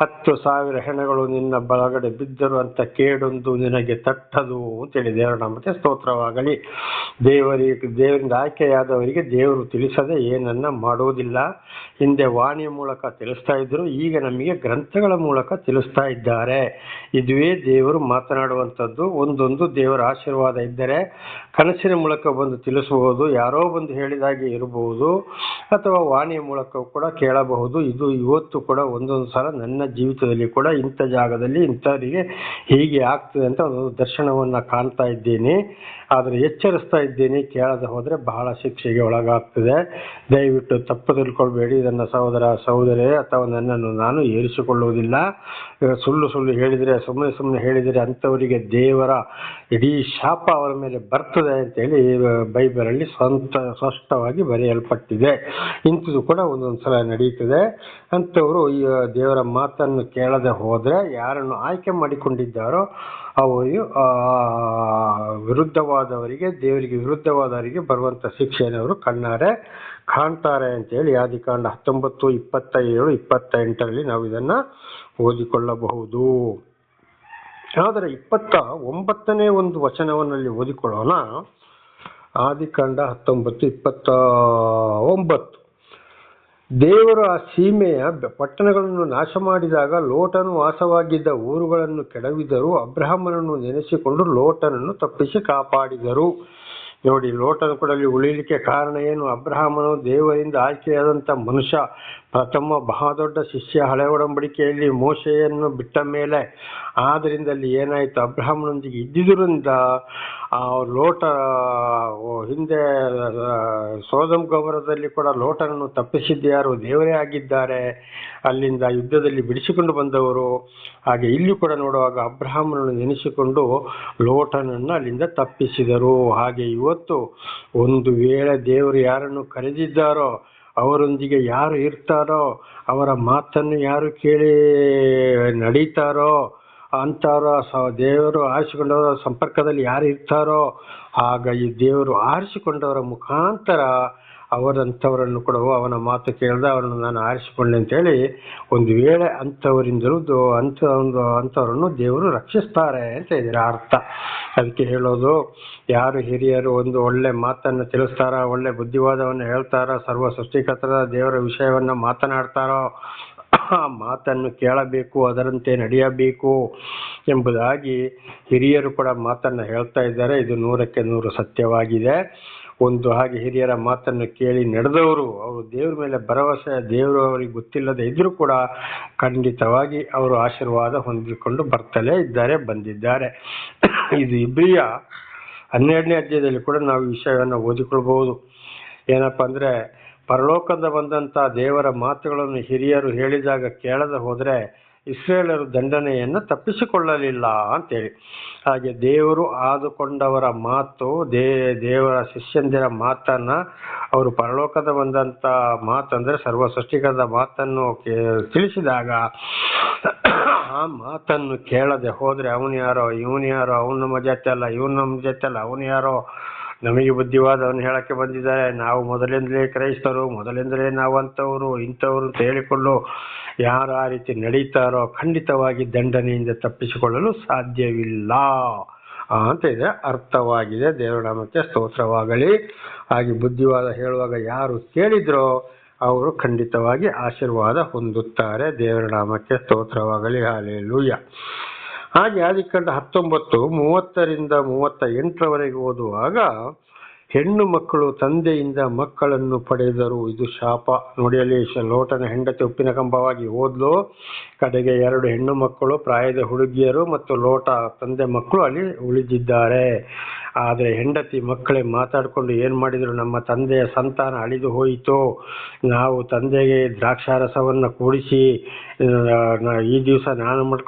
10,000 ಹೆಣಗಳು ನಿನ್ನ ಬಲಗಡೆ ಬಿದ್ದರು ಅಂತ ಕೇಡೊಂದು ನಿನಗೆ ತಟ್ಟದು ಅಂತೇಳಿ. ದೇವರ ನಾಮಕ್ಕೆ ಸ್ತೋತ್ರವಾಗಲಿ. ದೇವರಿಂದ ಆಯ್ಕೆಯಾದವರಿಗೆ ದೇವರು ತಿಳಿಸದೆ ಏನನ್ನ ಮಾಡುವುದಿಲ್ಲ. ಹಿಂದೆ ವಾಣಿಯ ಮೂಲಕ ತಿಳಿಸ್ತಾ ಇದ್ರು, ಈಗ ನಮಗೆ ಗ್ರಂಥಗಳ ಮೂಲಕ ತಿಳಿಸ್ತಾ ಇದ್ದಾರೆ. ಇದುವೇ ದೇವರು ಮಾತನಾಡುವಂಥದ್ದು. ಒಂದೊಂದು ದೇವರ ಆಶೀರ್ವಾದ ಇದ್ದರೆ ಕನಸಿನ ಮೂಲಕ ಬಂದು ತಿಳಿಸಬಹುದು, ಯಾರೋ ಬಂದು ಹೇಳಿದಾಗೆ ಇರಬಹುದು, ಅಥವಾ ವಾಣಿಯ ಮೂಲಕ ಕೂಡ ಕೇಳಬಹುದು. ಇದು ಇವತ್ತು ಕೂಡ ಒಂದೊಂದು ಸಲ ನನ್ನ ಜೀವಿತದಲ್ಲಿ ಕೂಡ ಇಂಥ ಜಾಗದಲ್ಲಿ ಇಂಥವರಿಗೆ ಹೀಗೆ ಆಗ್ತದೆ ಅಂತ ಒಂದು ದರ್ಶನವನ್ನ ಕಾಣ್ತಾ ಇದ್ದೀನಿ. ಆದರೆ ಎಚ್ಚರಿಸ್ತಾ ಇದ್ದೀನಿ, ಕೇಳದೆ ಹೋದರೆ ಬಹಳ ಶಿಕ್ಷೆಗೆ ಒಳಗಾಗ್ತದೆ. ದಯವಿಟ್ಟು ತಪ್ಪು ತಿಳ್ಕೊಳ್ಬೇಡಿ. ಇದನ್ನು ಸಹೋದರ ಸಹೋದರಿ ಅಥವಾ ನನ್ನನ್ನು ನಾನು ಏರಿಸಿಕೊಳ್ಳುವುದಿಲ್ಲ. ಸುಳ್ಳು ಹೇಳಿದರೆ, ಸುಮ್ಮನೆ ಹೇಳಿದರೆ ಅಂಥವರಿಗೆ ದೇವರ ಇಡೀ ಶಾಪ ಅವರ ಮೇಲೆ ಬರ್ತದೆ ಅಂತೇಳಿ ಬೈಬಲಲ್ಲಿ ಸ್ಪಷ್ಟವಾಗಿ ಬರೆಯಲ್ಪಟ್ಟಿದೆ. ಇಂಥದ್ದು ಕೂಡ ಒಂದೊಂದು ಸಲ ನಡೀತದೆ. ಅಂಥವರು ಈ ದೇವರ ಮಾತನ್ನು ಕೇಳದೆ ಹೋದರೆ, ಯಾರನ್ನು ಆಯ್ಕೆ ಮಾಡಿಕೊಂಡಿದ್ದಾರೋ ಅವರು ದೇವರಿಗೆ ವಿರುದ್ಧವಾದವರಿಗೆ ಬರುವಂತ ಶಿಕ್ಷೆಯನ್ನು ಅವರು ಕಣ್ಣಾರೆ ಕಾಣ್ತಾರೆ ಅಂತೇಳಿ ಆದಿಕಾಂಡ 19, 27, 28ರಲ್ಲಿ ನಾವು ಇದನ್ನ ಓದಿಕೊಳ್ಳಬಹುದು. ಆದರೆ 29ನೇ ಒಂದು ವಚನವನ್ನಲ್ಲಿ ಓದಿಕೊಳ್ಳೋಣ. ಆದಿಕಾಂಡ 19, 29. ದೇವರು ಆ ಸೀಮೆಯ ಪಟ್ಟಣಗಳನ್ನು ನಾಶ ಮಾಡಿದಾಗ ಲೋಟನು ವಾಸವಾಗಿದ್ದ ಊರುಗಳನ್ನು ಕೆಡವಿದರು. ಅಬ್ರಹಾಮನನ್ನು ನೆನೆಸಿಕೊಂಡು ಲೋಟನನ್ನು ತಪ್ಪಿಸಿ ಕಾಪಾಡಿದರು. ನೋಡಿ, ಲೋಟನು ಕೂಡ ಅಲ್ಲಿ ಉಳಿಲಿಕ್ಕೆ ಕಾರಣ ಏನು? ಅಬ್ರಹಾಮನು ದೇವರಿಂದ ಆಯ್ಕೆಯಾದಂಥ ಮನುಷ್ಯ, ಪ್ರಥಮ ದೊಡ್ಡ ಶಿಷ್ಯ. ಹಳೆ ಒಡಂಬಡಿಕೆಯಲ್ಲಿ ಮೋಶೆಯನ್ನು ಬಿಟ್ಟ ಮೇಲೆ ಆದ್ದರಿಂದ ಅಲ್ಲಿ ಏನಾಯಿತು, ಅಬ್ರಹಾಮನೊಂದಿಗೆ ಇದ್ದಿದ್ದರಿಂದ ಲೋಟ ಹಿಂದೆ ಸೋದಮ್ ಗೊಮೋರದಲ್ಲಿ ಕೂಡ ಲೋಟನನ್ನು ತಪ್ಪಿಸಿದ್ಯಾರು? ದೇವರೇ ಆಗಿದ್ದಾರೆ. ಅಲ್ಲಿಂದ ಯುದ್ಧದಲ್ಲಿ ಬಿಡಿಸಿಕೊಂಡು ಬಂದವರು. ಹಾಗೆ ಇಲ್ಲಿ ಕೂಡ ನೋಡುವಾಗ ಅಬ್ರಹಾಮನನ್ನು ನೆನೆಸಿಕೊಂಡು ಲೋಟನನ್ನು ಅಲ್ಲಿಂದ ತಪ್ಪಿಸಿದರು. ಹಾಗೆ ಇವತ್ತು ಒಂದು ವೇಳೆ ದೇವರು ಯಾರನ್ನು ಕರೆದಿದ್ದಾರೋ ಅವರೊಂದಿಗೆ ಯಾರು ಇರ್ತಾರೋ, ಅವರ ಮಾತನ್ನು ಯಾರು ಕೇಳಿ ನಡೀತಾರೋ ಅಂಥವರ ದೇವರು ಆರಿಸಿಕೊಂಡವರ ಸಂಪರ್ಕದಲ್ಲಿ ಯಾರು ಇರ್ತಾರೋ, ಆಗ ಈ ದೇವರು ಆರಿಸಿಕೊಂಡವರ ಮುಖಾಂತರ ಅವರಂಥವರನ್ನು ಕೂಡ ಅವನ ಮಾತು ಕೇಳ್ದೆ ಅವರನ್ನು ನಾನು ಆರಿಸಿಕೊಂಡೆ ಅಂತೇಳಿ ಒಂದು ವೇಳೆ ಅಂಥವರಿಂದಲೂ ಅಂಥವರನ್ನು ದೇವರು ರಕ್ಷಿಸ್ತಾರೆ ಅಂತ ಇದರ ಅರ್ಥ. ಅದಕ್ಕೆ ಹೇಳೋದು, ಯಾರು ಹಿರಿಯರು ಒಂದು ಒಳ್ಳೆ ಮಾತನ್ನು ತಿಳಿಸ್ತಾರ, ಒಳ್ಳೆ ಬುದ್ಧಿವಾದವನ್ನು ಹೇಳ್ತಾರ, ಸರ್ವ ಸೃಷ್ಟಿಕರ್ತರ ದೇವರ ವಿಷಯವನ್ನು ಮಾತನಾಡ್ತಾರೋ ಆ ಮಾತನ್ನು ಕೇಳಬೇಕು, ಅದರಂತೆ ನಡೆಯಬೇಕು ಎಂಬುದಾಗಿ ಹಿರಿಯರು ಕೂಡ ಮಾತನ್ನು ಹೇಳ್ತಾ ಇದ್ದಾರೆ. ಇದು 100ಕ್ಕೆ 100 ಸತ್ಯವಾಗಿದೆ. ಒಂದು ಹಾಗೆ ಹಿರಿಯರ ಮಾತನ್ನು ಕೇಳಿ ನಡೆದವರು, ಅವರು ದೇವರ ಮೇಲೆ ಭರವಸೆ, ದೇವರು ಅವರಿಗೆ ಗೊತ್ತಿಲ್ಲದೆ ಇದ್ರೂ ಕೂಡ ಖಂಡಿತವಾಗಿ ಅವರು ಆಶೀರ್ವಾದ ಹೊಂದಿಕೊಂಡು ಬರ್ತಲೇ ಬಂದಿದ್ದಾರೆ. ಇದು ಇಬ್ರಿಯ 12ನೇ ಅಧ್ಯಾಯದಲ್ಲಿ ಕೂಡ ನಾವು ಈ ವಿಷಯವನ್ನು ಓದಿಕೊಳ್ಬಹುದು. ಏನಪ್ಪ ಅಂದರೆ, ಪರಲೋಕದ ಬಂದಂಥ ದೇವರ ಮಾತುಗಳನ್ನು ಹಿರಿಯರು ಹೇಳಿದಾಗ ಕೇಳದೆ ಹೋದರೆ ಇಸ್ರೇಲರು ದಂಡನೆಯನ್ನು ತಪ್ಪಿಸಿಕೊಳ್ಳಲಿಲ್ಲ ಅಂತೇಳಿ. ಹಾಗೆ ದೇವರು ಆದುಕೊಂಡವರ ಮಾತು, ದೇವರ ಶಿಷ್ಯಂದಿರ ಮಾತನ್ನ ಅವರು ಪರಲೋಕದ ಬಂದಂಥ ಮಾತಂದರೆ ಸರ್ವ ಸೃಷ್ಟಿಕದ ಮಾತನ್ನು ತಿಳಿಸಿದಾಗ ಆ ಮಾತನ್ನು ಕೇಳದೆ ಹೋದರೆ ಅವನು ಯಾರೋ ಇವನು ಯಾರೋ, ಅವನು ನಮ್ಮ ಜೊತೆ ಅಲ್ಲ ಇವನು ನಮ್ಮ ಜೊತೆ ಅಲ್ಲ, ಅವನು ಯಾರೋ ನಮಗೆ ಬುದ್ಧಿವಾದವನ್ನು ಹೇಳಕ್ಕೆ ಬಂದಿದ್ದಾರೆ, ನಾವು ಮೊದಲಿಂದಲೇ ಕ್ರೈಸ್ತರು, ಮೊದಲಿಂದಲೇ ನಾವಂಥವರು ಇಂಥವ್ರು ಅಂತ ಹೇಳಿಕೊಂಡು ಯಾರು ಆ ರೀತಿ ನಡೀತಾರೋ ಖಂಡಿತವಾಗಿ ದಂಡನೆಯಿಂದ ತಪ್ಪಿಸಿಕೊಳ್ಳಲು ಸಾಧ್ಯವಿಲ್ಲ ಅಂತ ಇದೆ ಅರ್ಥವಾಗಿದೆ. ದೇವರ ನಾಮಕ್ಕೆ ಸ್ತೋತ್ರವಾಗಲಿ. ಹಾಗೆ ಬುದ್ಧಿವಾದ ಹೇಳುವಾಗ ಯಾರು ಕೇಳಿದ್ರೋ ಅವರು ಖಂಡಿತವಾಗಿ ಆಶೀರ್ವಾದ ಹೊಂದುತ್ತಾರೆ. ದೇವರ ನಾಮಕ್ಕೆ ಸ್ತೋತ್ರವಾಗಲಿ. ಹಾಲೆಲೂಯ. ಹಾಗೆ ಆದಿಕಾಂಡ 19:30-38 ಓದುವಾಗ, ಹೆಣ್ಣು ಮಕ್ಕಳು ತಂದೆಯಿಂದ ಮಕ್ಕಳನ್ನು ಪಡೆದರು, ಇದು ಶಾಪ. ನೋಡಿ, ಅಲ್ಲಿ ಲೋಟನ ಹೆಂಡತಿ ಉಪ್ಪಿನ ಕಂಬವಾಗಿ ಹೋದ್ಲು. ಕಡೆಗೆ 2 ಹೆಣ್ಣು ಮಕ್ಕಳು, ಪ್ರಾಯದ ಹುಡುಗಿಯರು ಮತ್ತು ಲೋಟ ತಂದೆ ಮಕ್ಕಳು ಅಲ್ಲಿ ಉಳಿದಿದ್ದಾರೆ. ಆದರೆ ಹೆಂಡತಿ ಮಕ್ಕಳೇ ಮಾತಾಡಿಕೊಂಡು ಏನು ಮಾಡಿದರು, ನಮ್ಮ ತಂದೆಯ ಸಂತಾನ ಅಳಿದು ಹೋಯಿತು, ನಾವು ತಂದೆಗೆ ದ್ರಾಕ್ಷಾರಸವನ್ನು ಕೂಡಿಸಿ ಈ ದಿವಸ ನಾನು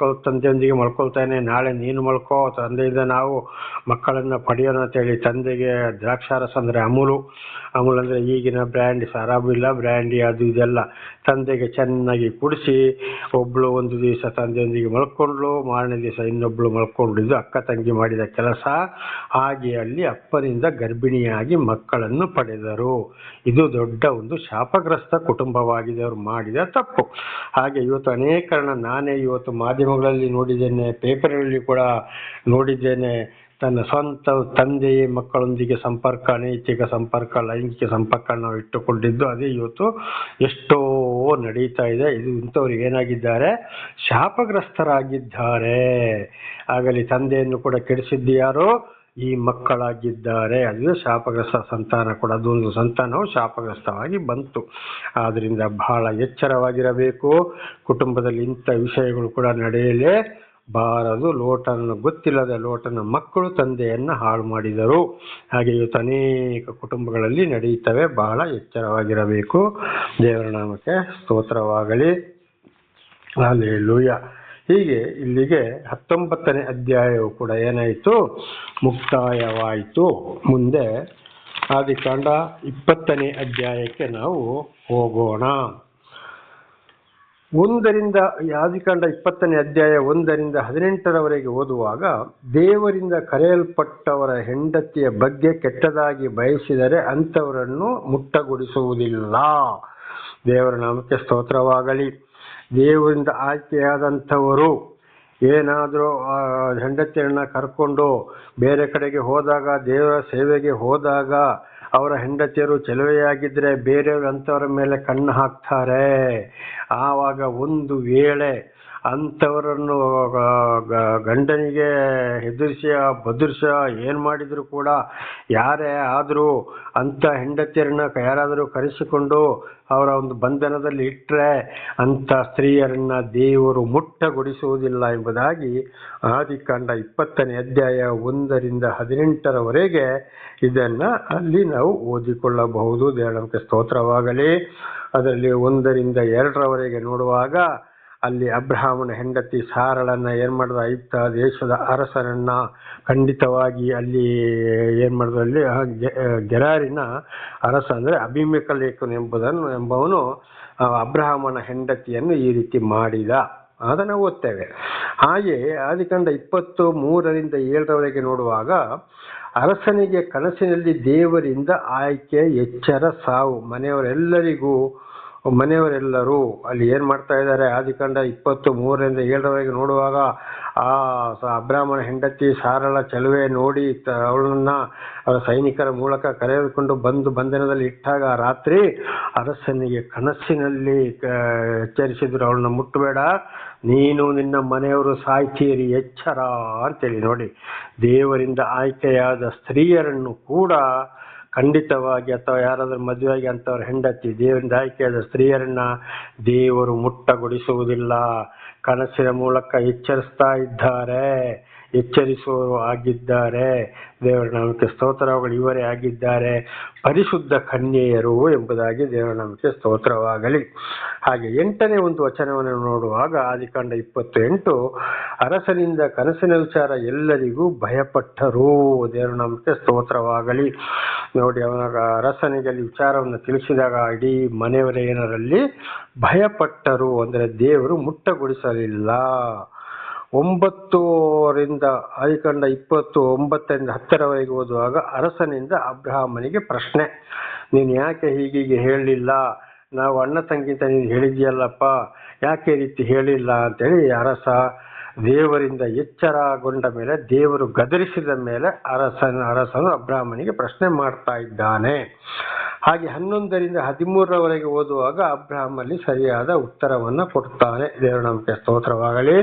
ತಂದೆಯೊಂದಿಗೆ ಮಲ್ಕೊಳ್ತೇನೆ, ನಾಳೆ ನೀನು ಮಲ್ಕೋ, ತಂದೆಯಿಂದ ನಾವು ಮಕ್ಕಳನ್ನು ಪಡೆಯೋಣ ಅಂತೇಳಿ ತಂದೆಗೆ ದ್ರಾಕ್ಷಾರಸ ಅಂದರೆ ಅಮೂಲ್ ಅಂದರೆ ಈಗಿನ ಬ್ರ್ಯಾಂಡಿ, ಸರಾಬು ಇಲ್ಲ, ಬ್ರ್ಯಾಂಡಿ ಅದು ಇದೆಲ್ಲ ತಂದೆಗೆ ಚೆನ್ನಾಗಿ ಕುಡಿಸಿ, ಒಬ್ಬಳು ಒಂದು ದಿವಸ ತಂದೆಯೊಂದಿಗೆ ಮಲ್ಕೊಂಡ್ಳು, ಮಾರನೇ ದಿವಸ ಇನ್ನೊಬ್ಳು ಮಲ್ಕೊಂಡಿದ್ದು ಅಕ್ಕ ತಂಗಿ ಮಾಡಿದ ಕೆಲಸ. ಹಾಗೆ ಅಲ್ಲಿ ಅಪ್ಪನಿಂದ ಗರ್ಭಿಣಿಯಾಗಿ ಮಕ್ಕಳನ್ನು ಪಡೆದರು. ಇದು ದೊಡ್ಡ ಒಂದು ಶಾಪಗ್ರಸ್ತ ಕುಟುಂಬವಾಗಿದೆ, ಅವರು ಮಾಡಿದ ತಪ್ಪು. ಹಾಗೆ ಇವತ್ತು ಅನೇಕರನ್ನ ನಾನೇ ಇವತ್ತು ಮಾಧ್ಯಮಗಳಲ್ಲಿ ನೋಡಿದ್ದೇನೆ, ಪೇಪರಲ್ಲಿ ಕೂಡ ನೋಡಿದ್ದೇನೆ. ತನ್ನ ಸ್ವಂತ ತಂದೆಯೇ ಮಕ್ಕಳೊಂದಿಗೆ ಸಂಪರ್ಕ, ಅನೈತಿಕ ಸಂಪರ್ಕ, ಲೈಂಗಿಕ ಸಂಪರ್ಕ ನಾವು ಇಟ್ಟುಕೊಂಡಿದ್ದು ಅದೇ ಇವತ್ತು ಎಷ್ಟೋ ನಡೀತಾ ಇದೆ. ಇಂಥವ್ರು ಏನಾಗಿದ್ದಾರೆ, ಶಾಪಗ್ರಸ್ತರಾಗಿದ್ದಾರೆ. ಆಗಲಿ ತಂದೆಯನ್ನು ಕೂಡ ಕೆಡಿಸಿದ್ದು ಯಾರೋ ಈ ಮಕ್ಕಳಾಗಿದ್ದಾರೆ. ಅದುವೇ ಶಾಪಗ್ರಸ್ತ ಸಂತಾನ ಕೂಡ, ಅದೊಂದು ಸಂತಾನವು ಶಾಪಗ್ರಸ್ತವಾಗಿ ಬಂತು. ಆದ್ದರಿಂದ ಬಹಳ ಎಚ್ಚರವಾಗಿರಬೇಕು. ಕುಟುಂಬದಲ್ಲಿ ಇಂಥ ವಿಷಯಗಳು ಕೂಡ ನಡೆಯಲೇ ಬಾರದು. ಲೋಟನ ಗೊತ್ತಿಲ್ಲದ ಲೋಟನ ಮಕ್ಕಳು ತಂದೆಯನ್ನು ಹಾಳು ಮಾಡಿದರು. ಹಾಗೆ ಇವತ್ತು ಅನೇಕ ಕುಟುಂಬಗಳಲ್ಲಿ ನಡೆಯುತ್ತವೆ. ಬಹಳ ಎಚ್ಚರವಾಗಿರಬೇಕು. ದೇವರ ನಾಮಕ್ಕೆ ಸ್ತೋತ್ರವಾಗಲಿ. ಹಲ್ಲೆಲೂಯಾ. ಹೀಗೆ ಇಲ್ಲಿಗೆ 19ನೇ ಅಧ್ಯಾಯವು ಕೂಡ ಏನಾಯಿತು, ಮುಕ್ತಾಯವಾಯಿತು. ಮುಂದೆ ಆದಿಕಾಂಡ 20ನೇ ಅಧ್ಯಾಯಕ್ಕೆ ನಾವು ಹೋಗೋಣ. ಆದಿಕಾಂಡ 20ನೇ ಅಧ್ಯಾಯ 1-18 ಓದುವಾಗ, ದೇವರಿಂದ ಕರೆಯಲ್ಪಟ್ಟವರ ಹೆಂಡತಿಯ ಬಗ್ಗೆ ಕೆಟ್ಟದಾಗಿ ಬಯಸಿದರೆ ಅಂಥವರನ್ನು ಮುಟ್ಟಗೊಡಿಸುವುದಿಲ್ಲ. ದೇವರ ನಾಮಕ್ಕೆ ಸ್ತೋತ್ರವಾಗಲಿ. ದೇವರಿಂದ ಆಯ್ಕೆಯಾದಂಥವರು ಏನಾದರೂ ಹೆಂಡತಿಯರನ್ನ ಕರ್ಕೊಂಡು ಬೇರೆ ಕಡೆಗೆ ಹೋದಾಗ, ದೇವರ ಸೇವೆಗೆ ಹೋದಾಗ ಅವರ ಹೆಂಡತಿಯರು ಚೆಲುವೆಯಾಗಿದ್ದರೆ ಬೇರೆಯವರು ಅಂಥವರ ಮೇಲೆ ಕಣ್ಣು ಹಾಕ್ತಾರೆ. ಆವಾಗ ಒಂದು ವೇಳೆ ಅಂಥವರನ್ನು ಗಂಡನಿಗೆ ಹೆದರಿಸಿ ಬದುರಿಸಿ ಏನು ಮಾಡಿದರೂ ಕೂಡ, ಯಾರೇ ಆದರೂ ಅಂಥ ಹೆಂಡತಿಯರನ್ನ ಯಾರಾದರೂ ಕರೆಸಿಕೊಂಡು ಅವರ ಒಂದು ಬಂಧನದಲ್ಲಿ ಇಟ್ಟರೆ ಅಂಥ ಸ್ತ್ರೀಯರನ್ನು ದೇವರು ಮುಟ್ಟಗೊಡಿಸುವುದಿಲ್ಲ ಎಂಬುದಾಗಿ ಆದಿಕಾಂಡ 20ನೇ ಅಧ್ಯಾಯ 1-18 ಇದನ್ನು ಅಲ್ಲಿ ನಾವು ಓದಿಕೊಳ್ಳಬಹುದು. ದೇವರ ಸ್ತೋತ್ರವಾಗಲಿ. ಅದರಲ್ಲಿ 1-2 ನೋಡುವಾಗ, ಅಲ್ಲಿ ಅಬ್ರಹಾಮನ ಹೆಂಡತಿ ಸಾರಳನ್ನು ಏನು ಮಾಡಿದ್ರು, ಐಗುಪ್ತ ದೇಶದ ಅರಸನನ್ನು ಖಂಡಿತವಾಗಿ ಅಲ್ಲಿ ಏನು ಮಾಡಿದ್ರು, ಅಲ್ಲಿ ಗೆರಾರಿನ ಅರಸ ಅಂದರೆ ಅಬಿಮೆಲೆಕನು ಎಂಬವನು ಅಬ್ರಹಾಮನ ಹೆಂಡತಿಯನ್ನು ಈ ರೀತಿ ಮಾಡಿದ. ಅದನ್ನು ಓದ್ತೇವೆ. ಹಾಗೆ ಆದಿಕಾಂಡ 23-7 ನೋಡುವಾಗ, ಅರಸನಿಗೆ ಕನಸಿನಲ್ಲಿ ದೇವರಿಂದ ಆಯ್ಕೆ, ಎಚ್ಚರ, ಸಾವು. ಮನೆಯವರೆಲ್ಲರೂ ಅಲ್ಲಿ ಏನು ಮಾಡ್ತಾ ಇದ್ದಾರೆ, ಆದಿಕಾಂಡ 23-7 ನೋಡುವಾಗ, ಅಬ್ರಾಹ್ಮನ ಹೆಂಡತಿ ಸಾರಳ ಚೆಲುವೆ ನೋಡಿ ಅವಳನ್ನ ಅವರ ಸೈನಿಕರ ಮೂಲಕ ಕರೆದುಕೊಂಡು ಬಂದು ಬಂಧನದಲ್ಲಿ ಇಟ್ಟಾಗ ರಾತ್ರಿ ಅರಸನಿಗೆ ಕನಸಿನಲ್ಲಿ ಎಚ್ಚರಿಸಿದ್ರು, ಅವಳನ್ನ ಮುಟ್ಟಬೇಡ, ನೀನು ನಿನ್ನ ಮನೆಯವರು ಸಾಯ್ತೀರಿ, ಎಚ್ಚರ ಅಂತೇಳಿ. ನೋಡಿ, ದೇವರಿಂದ ಆಯ್ಕೆಯಾದ ಸ್ತ್ರೀಯರನ್ನು ಕೂಡ ಖಂಡಿತವಾಗಿ, ಅಥವಾ ಯಾರಾದರೂ ಮದುವೆಯಾಗಿ ಅಂಥವ್ರ ಹೆಂಡತಿ ದೇವರಿಂದ ಆಯ್ಕೆಯಾದ ಸ್ತ್ರೀಯರನ್ನ ದೇವರು ಮುಟ್ಟಗೊಡಿಸುವುದಿಲ್ಲ. ಕನಸಿನ ಮೂಲಕ ಎಚ್ಚರಿಸುವವರು ಆಗಿದ್ದಾರೆ. ದೇವರ ನಾಮಕ್ಕೆ ಸ್ತೋತ್ರವಾಗಲಿ. ಇವರೇ ಆಗಿದ್ದಾರೆ ಪರಿಶುದ್ಧ ಕನ್ಯೆಯರು ಎಂಬುದಾಗಿ ದೇವರ ನಾಮಕ್ಕೆ ಸ್ತೋತ್ರವಾಗಲಿ. ಹಾಗೆ 8ನೇ ಒಂದು ವಚನವನ್ನು ನೋಡುವಾಗ, ಆದಿಕಾಂಡ 28, ಅರಸನಿಂದ ಕನಸಿನ ವಿಚಾರ ಎಲ್ಲರಿಗೂ ಭಯಪಟ್ಟರು. ದೇವರ ನಾಮಕ್ಕೆ ಸ್ತೋತ್ರವಾಗಲಿ. ನೋಡಿ, ಅವನ ಅರಸನಿಗೆ ವಿಚಾರವನ್ನು ತಿಳಿಸಿದಾಗ ಇಡೀ ಮನೆಯವರೇನರಲ್ಲಿ ಭಯಪಟ್ಟರು, ಅಂದರೆ ದೇವರು ಮುಟ್ಟಗೊಳಿಸಲಿಲ್ಲ. 9 ಆದಿಕಾಂಡ 29-10 ಓದುವಾಗ, ಅರಸನಿಂದ ಅಬ್ರಹಾಮನಿಗೆ ಪ್ರಶ್ನೆ, ನೀನು ಯಾಕೆ ಹೀಗೆ ಹೇಳಲಿಲ್ಲ, ನಾವು ಅಣ್ಣ ತಂಗಿಂತ ನೀನು ಹೇಳಿದ್ಯಲ್ಲಪ್ಪ, ಯಾಕೆ ರೀತಿ ಹೇಳಿಲ್ಲ ಅಂತೇಳಿ ಅರಸ ದೇವರಿಂದ ಎಚ್ಚರಗೊಂಡ ಮೇಲೆ, ದೇವರು ಗದರಿಸಿದ ಮೇಲೆ ಅರಸನು ಅಬ್ರಹಾಮನಿಗೆ ಪ್ರಶ್ನೆ ಮಾಡ್ತಾ ಇದ್ದಾನೆ. ಹಾಗೆ 11ರಿಂದ 13ರವರೆಗೆ ಓದುವಾಗ ಅಬ್ರಹಾಂ ಅಲ್ಲಿ ಸರಿಯಾದ ಉತ್ತರವನ್ನು ಕೊಡ್ತಾನೆ. ದೇವರ ನಾಮಕ್ಕೆ ಸ್ತೋತ್ರವಾಗಲಿ.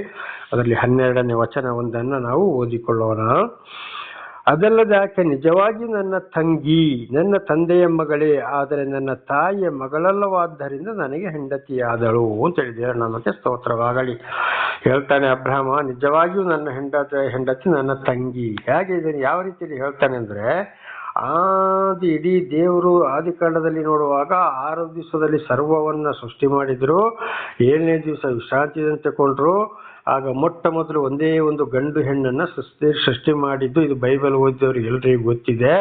ಅದರಲ್ಲಿ 12ನೇ ವಚನ ಒಂದನ್ನು ನಾವು ಓದಿಕೊಳ್ಳೋಣ. ಅದಲ್ಲದೆ ಆಕೆ ನಿಜವಾಗಿಯೂ ನನ್ನ ತಂಗಿ, ನನ್ನ ತಂದೆಯ ಮಗಳೇ, ಆದರೆ ನನ್ನ ತಾಯಿಯ ಮಗಳಲ್ಲವಾದ್ದರಿಂದ ನನಗೆ ಹೆಂಡತಿಯಾದಳು ಅಂತೇಳಿ ದೇವರ ನಾಮಕ್ಕೆ ಸ್ತೋತ್ರವಾಗಲಿ. ಹೇಳ್ತಾನೆ ಅಬ್ರಹಾಮ, ನಿಜವಾಗಿಯೂ ನನ್ನ ಹೆಂಡತಿ ನನ್ನ ತಂಗಿ. ಹೇಗೆ ಇದನ್ನು ಯಾವ ರೀತಿಯಲ್ಲಿ ಹೇಳ್ತಾನೆ ಅಂದ್ರೆ, ಇಡೀ ದೇವರು ಆದಿಕಾಂಡದಲ್ಲಿ ನೋಡುವಾಗ 6 ದಿವಸದಲ್ಲಿ ಸರ್ವವನ್ನ ಸೃಷ್ಟಿ ಮಾಡಿದ್ರು, 7ನೇ ದಿವಸ ವಿಶ್ರಾಂತಿಯನ್ನು ತಗೊಂಡ್ರು. ಆಗ ಮೊಟ್ಟ ಮೊದಲು ಒಂದೇ ಒಂದು ಗಂಡು ಹೆಣ್ಣನ್ನ ಸೃಷ್ಟಿ ಮಾಡಿದ್ದು ಇದು ಬೈಬಲ್ ಓದಿದವ್ರಿಗೆ ಎಲ್ರಿಗೂ ಗೊತ್ತಿದೆ.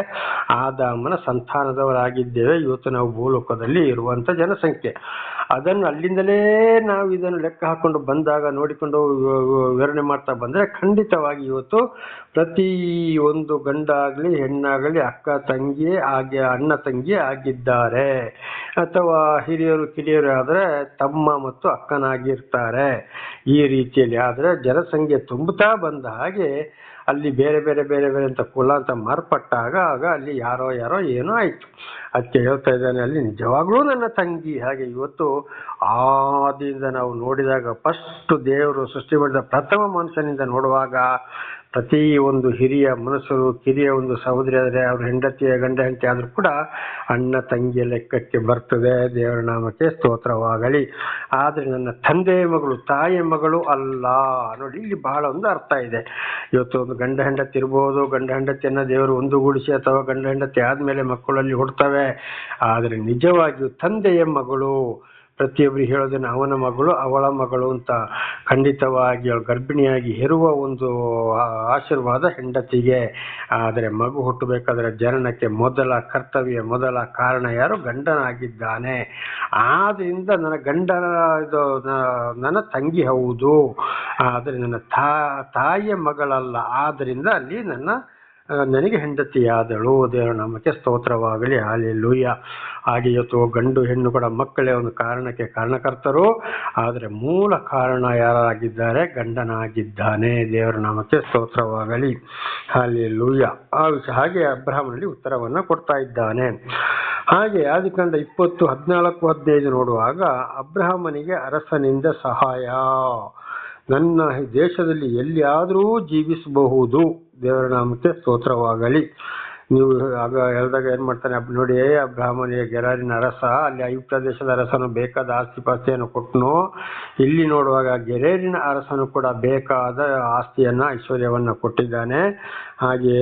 ಆದಾಮನ ಸಂತಾನದವರಾಗಿದ್ದೇವೆ ಇವತ್ತು ನಾವು ಭೂಲೋಕದಲ್ಲಿ ಇರುವಂತ ಜನಸಂಖ್ಯೆ. ಅದನ್ನು ಅಲ್ಲಿಂದಲೇ ನಾವು ಇದನ್ನು ಲೆಕ್ಕ ಹಾಕೊಂಡು ಬಂದಾಗ ನೋಡಿಕೊಂಡು ವಿವರಣೆ ಮಾಡ್ತಾ ಬಂದ್ರೆ ಖಂಡಿತವಾಗಿ ಇವತ್ತು ಪ್ರತಿ ಒಂದು ಗಂಡಾಗ್ಲಿ ಹೆಣ್ಣಾಗಲಿ ಅಕ್ಕ ತಂಗಿ ಹಾಗೆ ಅಣ್ಣ ತಂಗಿ ಆಗಿದ್ದಾರೆ, ಅಥವಾ ಹಿರಿಯರು ಕಿರಿಯರು ಆದ್ರೆ ತಮ್ಮ ಮತ್ತು ಅಕ್ಕನಾಗಿರ್ತಾರೆ. ಈ ರೀತಿಯಲ್ಲಿ ಆದ್ರೆ ಜನಸಂಖ್ಯೆ ತುಂಬುತ್ತಾ ಬಂದ ಹಾಗೆ ಅಲ್ಲಿ ಬೇರೆ ಬೇರೆ ಬೇರೆ ಬೇರೆ ಅಂತ ಕುಲ ಅಂತ ಮಾರ್ಪಟ್ಟಾಗ ಆಗ ಅಲ್ಲಿ ಯಾರೋ ಏನೋ ಆಯ್ತು. ಅದಕ್ಕೆ ಹೇಳ್ತಾ ಇದ್ದಾನೆ, ಅಲ್ಲಿ ನಿಜವಾಗ್ಲೂ ನನ್ನ ತಂಗಿ. ಹಾಗೆ ಇವತ್ತು ಆದಿಯಿಂದ ನಾವು ನೋಡಿದಾಗ ಫಸ್ಟ್ ದೇವರು ಸೃಷ್ಟಿ ಮಾಡಿದ ಪ್ರಥಮ ಮನುಷ್ಯನಿಂದ ನೋಡುವಾಗ ಪ್ರತಿ ಒಂದು ಹಿರಿಯ ಮನುಷ್ಯರು ಕಿರಿಯ ಒಂದು ಸಹೋದರಿ ಆದರೆ ಅವ್ರ ಹೆಂಡತಿಯ ಗಂಡ ಹೆಂಡತಿ ಆದ್ರೂ ಕೂಡ ಅಣ್ಣ ತಂಗಿಯ ಲೆಕ್ಕಕ್ಕೆ ಬರ್ತದೆ. ದೇವರ ನಾಮಕ್ಕೆ ಸ್ತೋತ್ರವಾಗಲಿ. ಆದ್ರೆ ನನ್ನ ತಂದೆಯ ಮಗಳು ತಾಯಿಯ ಮಗಳು ಅಲ್ಲ. ನೋಡಿ, ಇಲ್ಲಿ ಬಹಳ ಒಂದು ಅರ್ಥ ಇದೆ. ಇವತ್ತು ಒಂದು ಗಂಡ ಹೆಂಡತಿ ಇರ್ಬೋದು, ಗಂಡ ಹೆಂಡತಿಯನ್ನ ದೇವರು ಒಂದುಗೂಡಿಸಿ ಅಥವಾ ಗಂಡ ಹೆಂಡತಿ ಆದ್ಮೇಲೆ ಮಕ್ಕಳಲ್ಲಿ ಹುಡ್ತವೆ. ಆದ್ರೆ ನಿಜವಾಗಿಯೂ ತಂದೆಯ ಮಗಳು, ಪ್ರತಿಯೊಬ್ಬರಿಗೆ ಹೇಳೋದನ್ನ ಅವನ ಮಗಳು ಅವಳ ಮಗಳು ಅಂತ. ಖಂಡಿತವಾಗಿ ಅವಳು ಗರ್ಭಿಣಿಯಾಗಿ ಹೆರುವ ಒಂದು ಆಶೀರ್ವಾದ ಹೆಂಡತಿಗೆ. ಆದರೆ ಮಗು ಹುಟ್ಟಬೇಕಾದ್ರೆ ಜನನಕ್ಕೆ ಮೊದಲ ಕರ್ತವ್ಯ, ಮೊದಲ ಕಾರಣ ಯಾರು? ಗಂಡನಾಗಿದ್ದಾನೆ. ಆದ್ರಿಂದ ನನ್ನ ಗಂಡನ ಇದು ನನ್ನ ತಂಗಿ ಹೌದು, ಆದರೆ ನನ್ನ ತಾಯಿಯ ಮಗಳಲ್ಲ. ಆದ್ರಿಂದ ಅಲ್ಲಿ ನನಗೆ ಹೆಂಡತಿಯಾದಳು. ದೇವರ ನಾಮಕ್ಕೆ ಸ್ತೋತ್ರವಾಗಲಿ. ಹಲ್ಲೆಲೂಯಾ. ಹಾಗೆ ಇವತ್ತು ಗಂಡು ಹೆಣ್ಣು ಕೂಡ ಮಕ್ಕಳೇ ಒಂದು ಕಾರಣಕ್ಕೆ ಕಾರಣಕರ್ತರು, ಆದರೆ ಮೂಲ ಕಾರಣ ಯಾರಾಗಿದ್ದಾರೆ? ಗಂಡನಾಗಿದ್ದಾನೆ. ದೇವರ ನಾಮಕ್ಕೆ ಸ್ತೋತ್ರವಾಗಲಿ. ಹಲ್ಲೆಲೂಯಾ. ಹಾಗೆ ಅಬ್ರಹಾಮನಲ್ಲಿ ಉತ್ತರವನ್ನ ಕೊಡ್ತಾ ಇದ್ದಾನೆ. ಹಾಗೆ ಆದಿಕಾಂಡ 20, 14, 15 ನೋಡುವಾಗ ಅಬ್ರಹಾಮನಿಗೆ ಅರಸನಿಂದ ಸಹಾಯ. ನನ್ನ ದೇಶದಲ್ಲಿ ಎಲ್ಲಿಯಾದರೂ ಜೀವಿಸಬಹುದು. ದೇವರ ನಾಮಕ್ಕೆ ಸ್ತೋತ್ರವಾಗಲಿ. ನೀವು ಆಗ ಹೇಳಿದಾಗ ಏನ್ ಮಾಡ್ತಾನೆ ನೋಡಿ, ಅಬ್ರಹಾಮನಿಗೆ ಗೆರಾರಿನ ಅರಸ, ಅಲ್ಲಿ ಐಗುಪ್ತ ದೇಶದ ಅರಸನು ಬೇಕಾದ ಆಸ್ತಿ ಪಾಸ್ತಿಯನ್ನು ಕೊಟ್ಟನು. ಇಲ್ಲಿ ನೋಡುವಾಗ ಗೆರೇರಿನ ಅರಸನು ಕೂಡ ಬೇಕಾದ ಆಸ್ತಿಯನ್ನ ಐಶ್ವರ್ಯವನ್ನ ಕೊಟ್ಟಿದ್ದಾನೆ. ಹಾಗೆ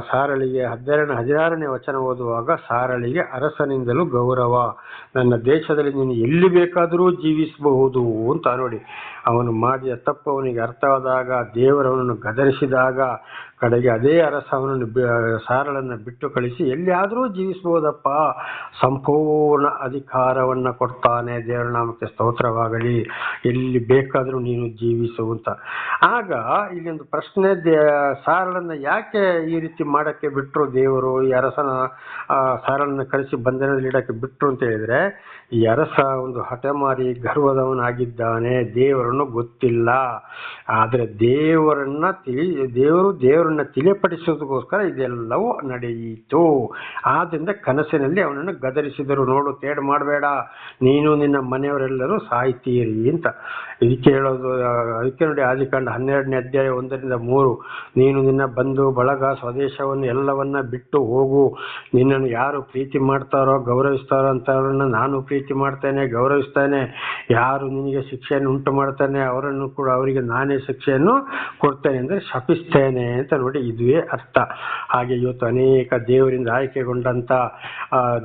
ಸಾರಳಿಗೆ 16ನೇ ವಚನ ಓದುವಾಗ ಸಾರಳಿಗೆ ಅರಸನಿಂದಲೂ ಗೌರವ. ನನ್ನ ದೇಶದಲ್ಲಿ ನೀನು ಎಲ್ಲಿ ಬೇಕಾದರೂ ಜೀವಿಸಬಹುದು ಅಂತ. ನೋಡಿ, ಅವನು ಮಾಡಿದ ತಪ್ಪು ಅವನಿಗೆ ಅರ್ಥವಾದಾಗ, ದೇವರವನನ್ನು ಗದರಿಸಿದಾಗ ಕಡೆಗೆ ಅದೇ ಅರಸ ಅವನನ್ನು ಸಾರಳನ್ನು ಬಿಟ್ಟು ಕಳಿಸಿ ಎಲ್ಲಿಯಾದರೂ ಜೀವಿಸಬಹುದಪ್ಪ, ಸಂಪೂರ್ಣ ಅಧಿಕಾರವನ್ನ ಕೊಡ್ತಾನೆ. ದೇವರ ನಾಮಕ್ಕೆ ಸ್ತೋತ್ರವಾಗಲಿ. ಎಲ್ಲಿ ಬೇಕಾದರೂ ನೀನು ಜೀವಿಸು ಅಂತ. ಆಗ ಇಲ್ಲೊಂದು ಪ್ರಶ್ನೆ, ಸಾರಳನ್ನ ಯಾಕೆ ಈ ರೀತಿ ಮಾಡಕ್ಕೆ ಬಿಟ್ರು ದೇವರು? ಈ ಅರಸನ ಸಾರಳನ್ನ ಕಳಿಸಿ ಬಂಧನದಲ್ಲಿ ಇಡಕ್ಕೆ ಬಿಟ್ರು ಅಂತ ಹೇಳಿದ್ರೆ, ಈ ಅರಸ ಒಂದು ಹಠಮಾರಿ ಗರ್ವದವನಾಗಿದ್ದಾನೆ, ದೇವರನ್ನು ಗೊತ್ತಿಲ್ಲ. ಆದ್ರೆ ದೇವರನ್ನ ತಿಳಿಯಪಡಿಸೋದಕ್ಕೋಸ್ಕರ ಇದೆಲ್ಲವೂ ನಡೆಯಿತು. ಆದ್ರಿಂದ ಕನಸಿನಲ್ಲಿ ಅವನನ್ನು ಗದರಿಸಿದರು, ನೋಡು ತೇಡು ಮಾಡಬೇಡ, ನೀನು ನಿನ್ನ ಮನೆಯವರೆಲ್ಲರೂ ಸಾಯ್ತೀರಿ ಅಂತ. ಇದಕ್ಕೆ ಹೇಳೋದು, ಅದಕ್ಕೆ ನೋಡಿ ಆದಿಕಾಂಡ 12ನೇ ಅಧ್ಯಾಯ 1ರಿಂದ 3, ನೀನು ನಿನ್ನ ಬಂಧು ಬಳಗ ಸ್ವದೇಶವನ್ನು ಎಲ್ಲವನ್ನ ಬಿಟ್ಟು ಹೋಗು. ನಿನ್ನನ್ನು ಯಾರು ಪ್ರೀತಿ ಮಾಡ್ತಾರೋ ಗೌರವಿಸ್ತಾರೋ ಅಂತವ್ರನ್ನ ನಾನು ಪ್ರೀತಿ ಮಾಡ್ತೇನೆ, ಗೌರವಿಸ್ತೇನೆ. ಯಾರು ನಿನಗೆ ಶಿಕ್ಷೆಯನ್ನು ಉಂಟು ಮಾಡ್ತಾನೆ ಅವರನ್ನು ಕೂಡ ಅವರಿಗೆ ನಾನೇ ಶಿಕ್ಷೆಯನ್ನು ಕೊಡ್ತೇನೆ ಅಂದ್ರೆ ಶಪಿಸ್ತೇನೆ ಅಂತ. ನೋಡಿ, ಇದುವೇ ಅರ್ಥ. ಹಾಗೆ ಇವತ್ತು ಅನೇಕ ದೇವರಿಂದ ಆಯ್ಕೆಗೊಂಡಂತ,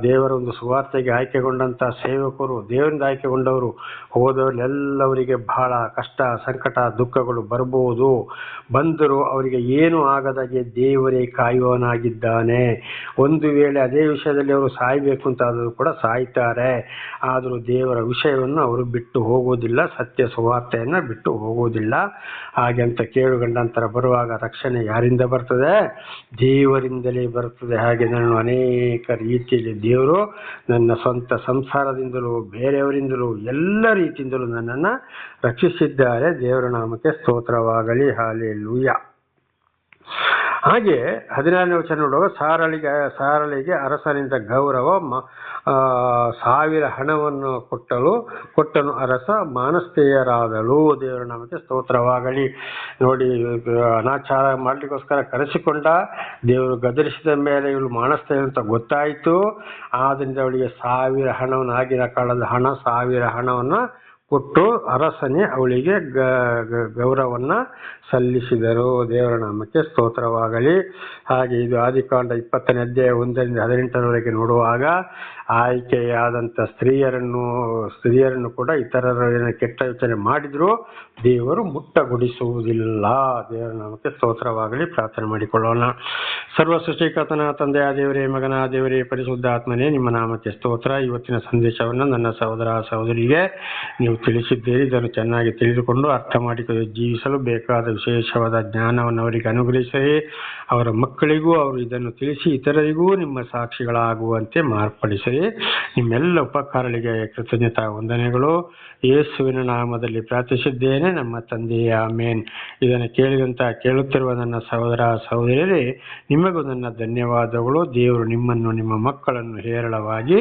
ದೇವರ ಒಂದು ಸುವಾರ್ತೆಗೆ ಆಯ್ಕೆಗೊಂಡಂತ ಸೇವಕರು, ದೇವರಿಂದ ಆಯ್ಕೆಗೊಂಡವರು ಹೋದವರೆಲ್ಲವರಿಗೆ ಬಹಳ ಕಷ್ಟ, ಸಂಕಟ, ದುಃಖಗಳು ಬರ್ಬೋದು. ಬಂದರೂ ಅವರಿಗೆ ಏನು ಆಗದಾಗೆ ದೇವರೇ ಕಾಯುವವನಾಗಿದ್ದಾನೆ. ಒಂದು ವೇಳೆ ಅದೇ ವಿಷಯದಲ್ಲಿ ಅವರು ಸಾಯ್ಬೇಕು ಅಂತ ಆದರೂ ಕೂಡ ಸಾಯ್ತಾರೆ. ಆದರೂ ದೇವರ ವಿಷಯವನ್ನು ಅವರು ಬಿಟ್ಟು ಹೋಗೋದಿಲ್ಲ, ಸತ್ಯ ಸುವಾರ್ತೆಯನ್ನ ಬಿಟ್ಟು ಹೋಗೋದಿಲ್ಲ. ಹಾಗೆ ಅಂತ ಕೇಳುಗಂಡಂತರ ಬರುವಾಗ ರಕ್ಷಣೆ ಯಾರಿಂದ ಬರ್ತದೆ? ದೇವರಿಂದಲೇ ಬರ್ತದೆ. ಹಾಗೆ ನಾನು ಅನೇಕ ರೀತಿಯಲ್ಲಿ ದೇವರು ನನ್ನ ಸ್ವಂತ ಸಂಸಾರದಿಂದಲೂ ಬೇರೆಯವರಿಂದಲೂ ಎಲ್ಲ ರೀತಿಯಿಂದಲೂ ನನ್ನನ್ನು ರಕ್ಷಿಸಿದ್ದಾರೆ. ದೇವರ ನಾಮಕ್ಕೆ ಸ್ತೋತ್ರವಾಗಲಿ. ಹಲ್ಲೆಲೂಯಾ. ಹಾಗೆ 14ನೇ ವಚನ ನೋಡುವಾಗ ಸಾರಳಿಗೆ ಅರಸನಿಂದ ಗೌರವ 1000 ಹಣವನ್ನು ಕೊಟ್ಟನು ಅರಸ ಮಾನಸ್ಥೆಯರಾದಳು. ದೇವರ ನಾಮಕ್ಕೆ ಸ್ತೋತ್ರವಾಗಲಿ. ನೋಡಿ, ಅನಾಚಾರ ಮಾಡ್ಲಿಕ್ಕೋಸ್ಕರ ಕರೆಸಿಕೊಂಡ, ದೇವರು ಗದರಿಸಿದ ಮೇಲೆ ಇವಳು ಮಾನಸ್ಥೆಯ ಅಂತ ಗೊತ್ತಾಯಿತು. ಆದ್ರಿಂದ ಅವಳಿಗೆ 1000 ಹಣವನ್ನು, ಆಗಿನ ಕಾಲದ ಹಣ 1000 ಹಣವನ್ನು ಕೊಟ್ಟು ಅರಸನೇ ಅವಳಿಗೆ ಗೌರವವನ್ನು ಸಲ್ಲಿಸಿದರು. ದೇವರ ನಾಮಕ್ಕೆ ಸ್ತೋತ್ರವಾಗಲಿ. ಹಾಗೆ ಇದು ಆದಿಕಾಂಡ 20ನೇ ಅಧ್ಯಾಯ 1ರಿಂದ 18ರವರೆಗೆ ನೋಡುವಾಗ ಆಯ್ಕೆಯಾದಂಥ ಸ್ತ್ರೀಯರನ್ನು ಕೂಡ ಇತರರ ಕೆಟ್ಟ ಯೋಚನೆ ಮಾಡಿದ್ರು ದೇವರು ಮುಟ್ಟಗೊಡಿಸುವುದಿಲ್ಲ. ದೇವರ ನಾಮಕ್ಕೆ ಸ್ತೋತ್ರವಾಗಲಿ. ಪ್ರಾರ್ಥನೆ ಮಾಡಿಕೊಳ್ಳೋಣ. ಸರ್ವ ಸೃಷ್ಟಿಕರ್ತನ ತಂದೆಯ ದೇವರೇ, ಮಗನ ದೇವರೇ, ಪರಿಶುದ್ಧ ಆತ್ಮನೇ, ನಿಮ್ಮ ನಾಮಕ್ಕೆ ಸ್ತೋತ್ರ. ಇವತ್ತಿನ ಸಂದೇಶವನ್ನು ನನ್ನ ಸಹೋದರ ಸಹೋದರಿಗೆ ನೀವು ತಿಳಿಸಿದ್ದೀರಿ. ಇದನ್ನು ಚೆನ್ನಾಗಿ ತಿಳಿದುಕೊಂಡು ಅರ್ಥ ಮಾಡಿಕೊಂಡು ಜೀವಿಸಲು ಬೇಕಾದ ವಿಶೇಷವಾದ ಜ್ಞಾನವನ್ನು ಅವರಿಗೆ ಅನುಗ್ರಹಿಸಿರಿ. ಅವರ ಮಕ್ಕಳಿಗೂ ಅವರು ಇದನ್ನು ತಿಳಿಸಿ ಇತರರಿಗೂ ನಿಮ್ಮ ಸಾಕ್ಷಿಗಳಾಗುವಂತೆ ಮಾರ್ಪಡಿಸಿರಿ. ನಿಮ್ಮೆಲ್ಲ ಉಪಕಾರಗಳಿಗೆ ಕೃತಜ್ಞತಾ ವಂದನೆಗಳು. ಯೇಸುವಿನ ನಾಮದಲ್ಲಿ ಪ್ರಾರ್ಥಿಸಿದ್ದೇನೆ ನಮ್ಮ ತಂದೆಯೇ, ಆಮೇನ್. ಇದನ್ನು ಕೇಳುತ್ತಿರುವ ನನ್ನ ಸಹೋದರ ಸಹೋದರಿಯರೇ, ನಿಮಗೂ ನನ್ನ ಧನ್ಯವಾದಗಳು. ದೇವರು ನಿಮ್ಮನ್ನು, ನಿಮ್ಮ ಮಕ್ಕಳನ್ನು ಹೇರಳವಾಗಿ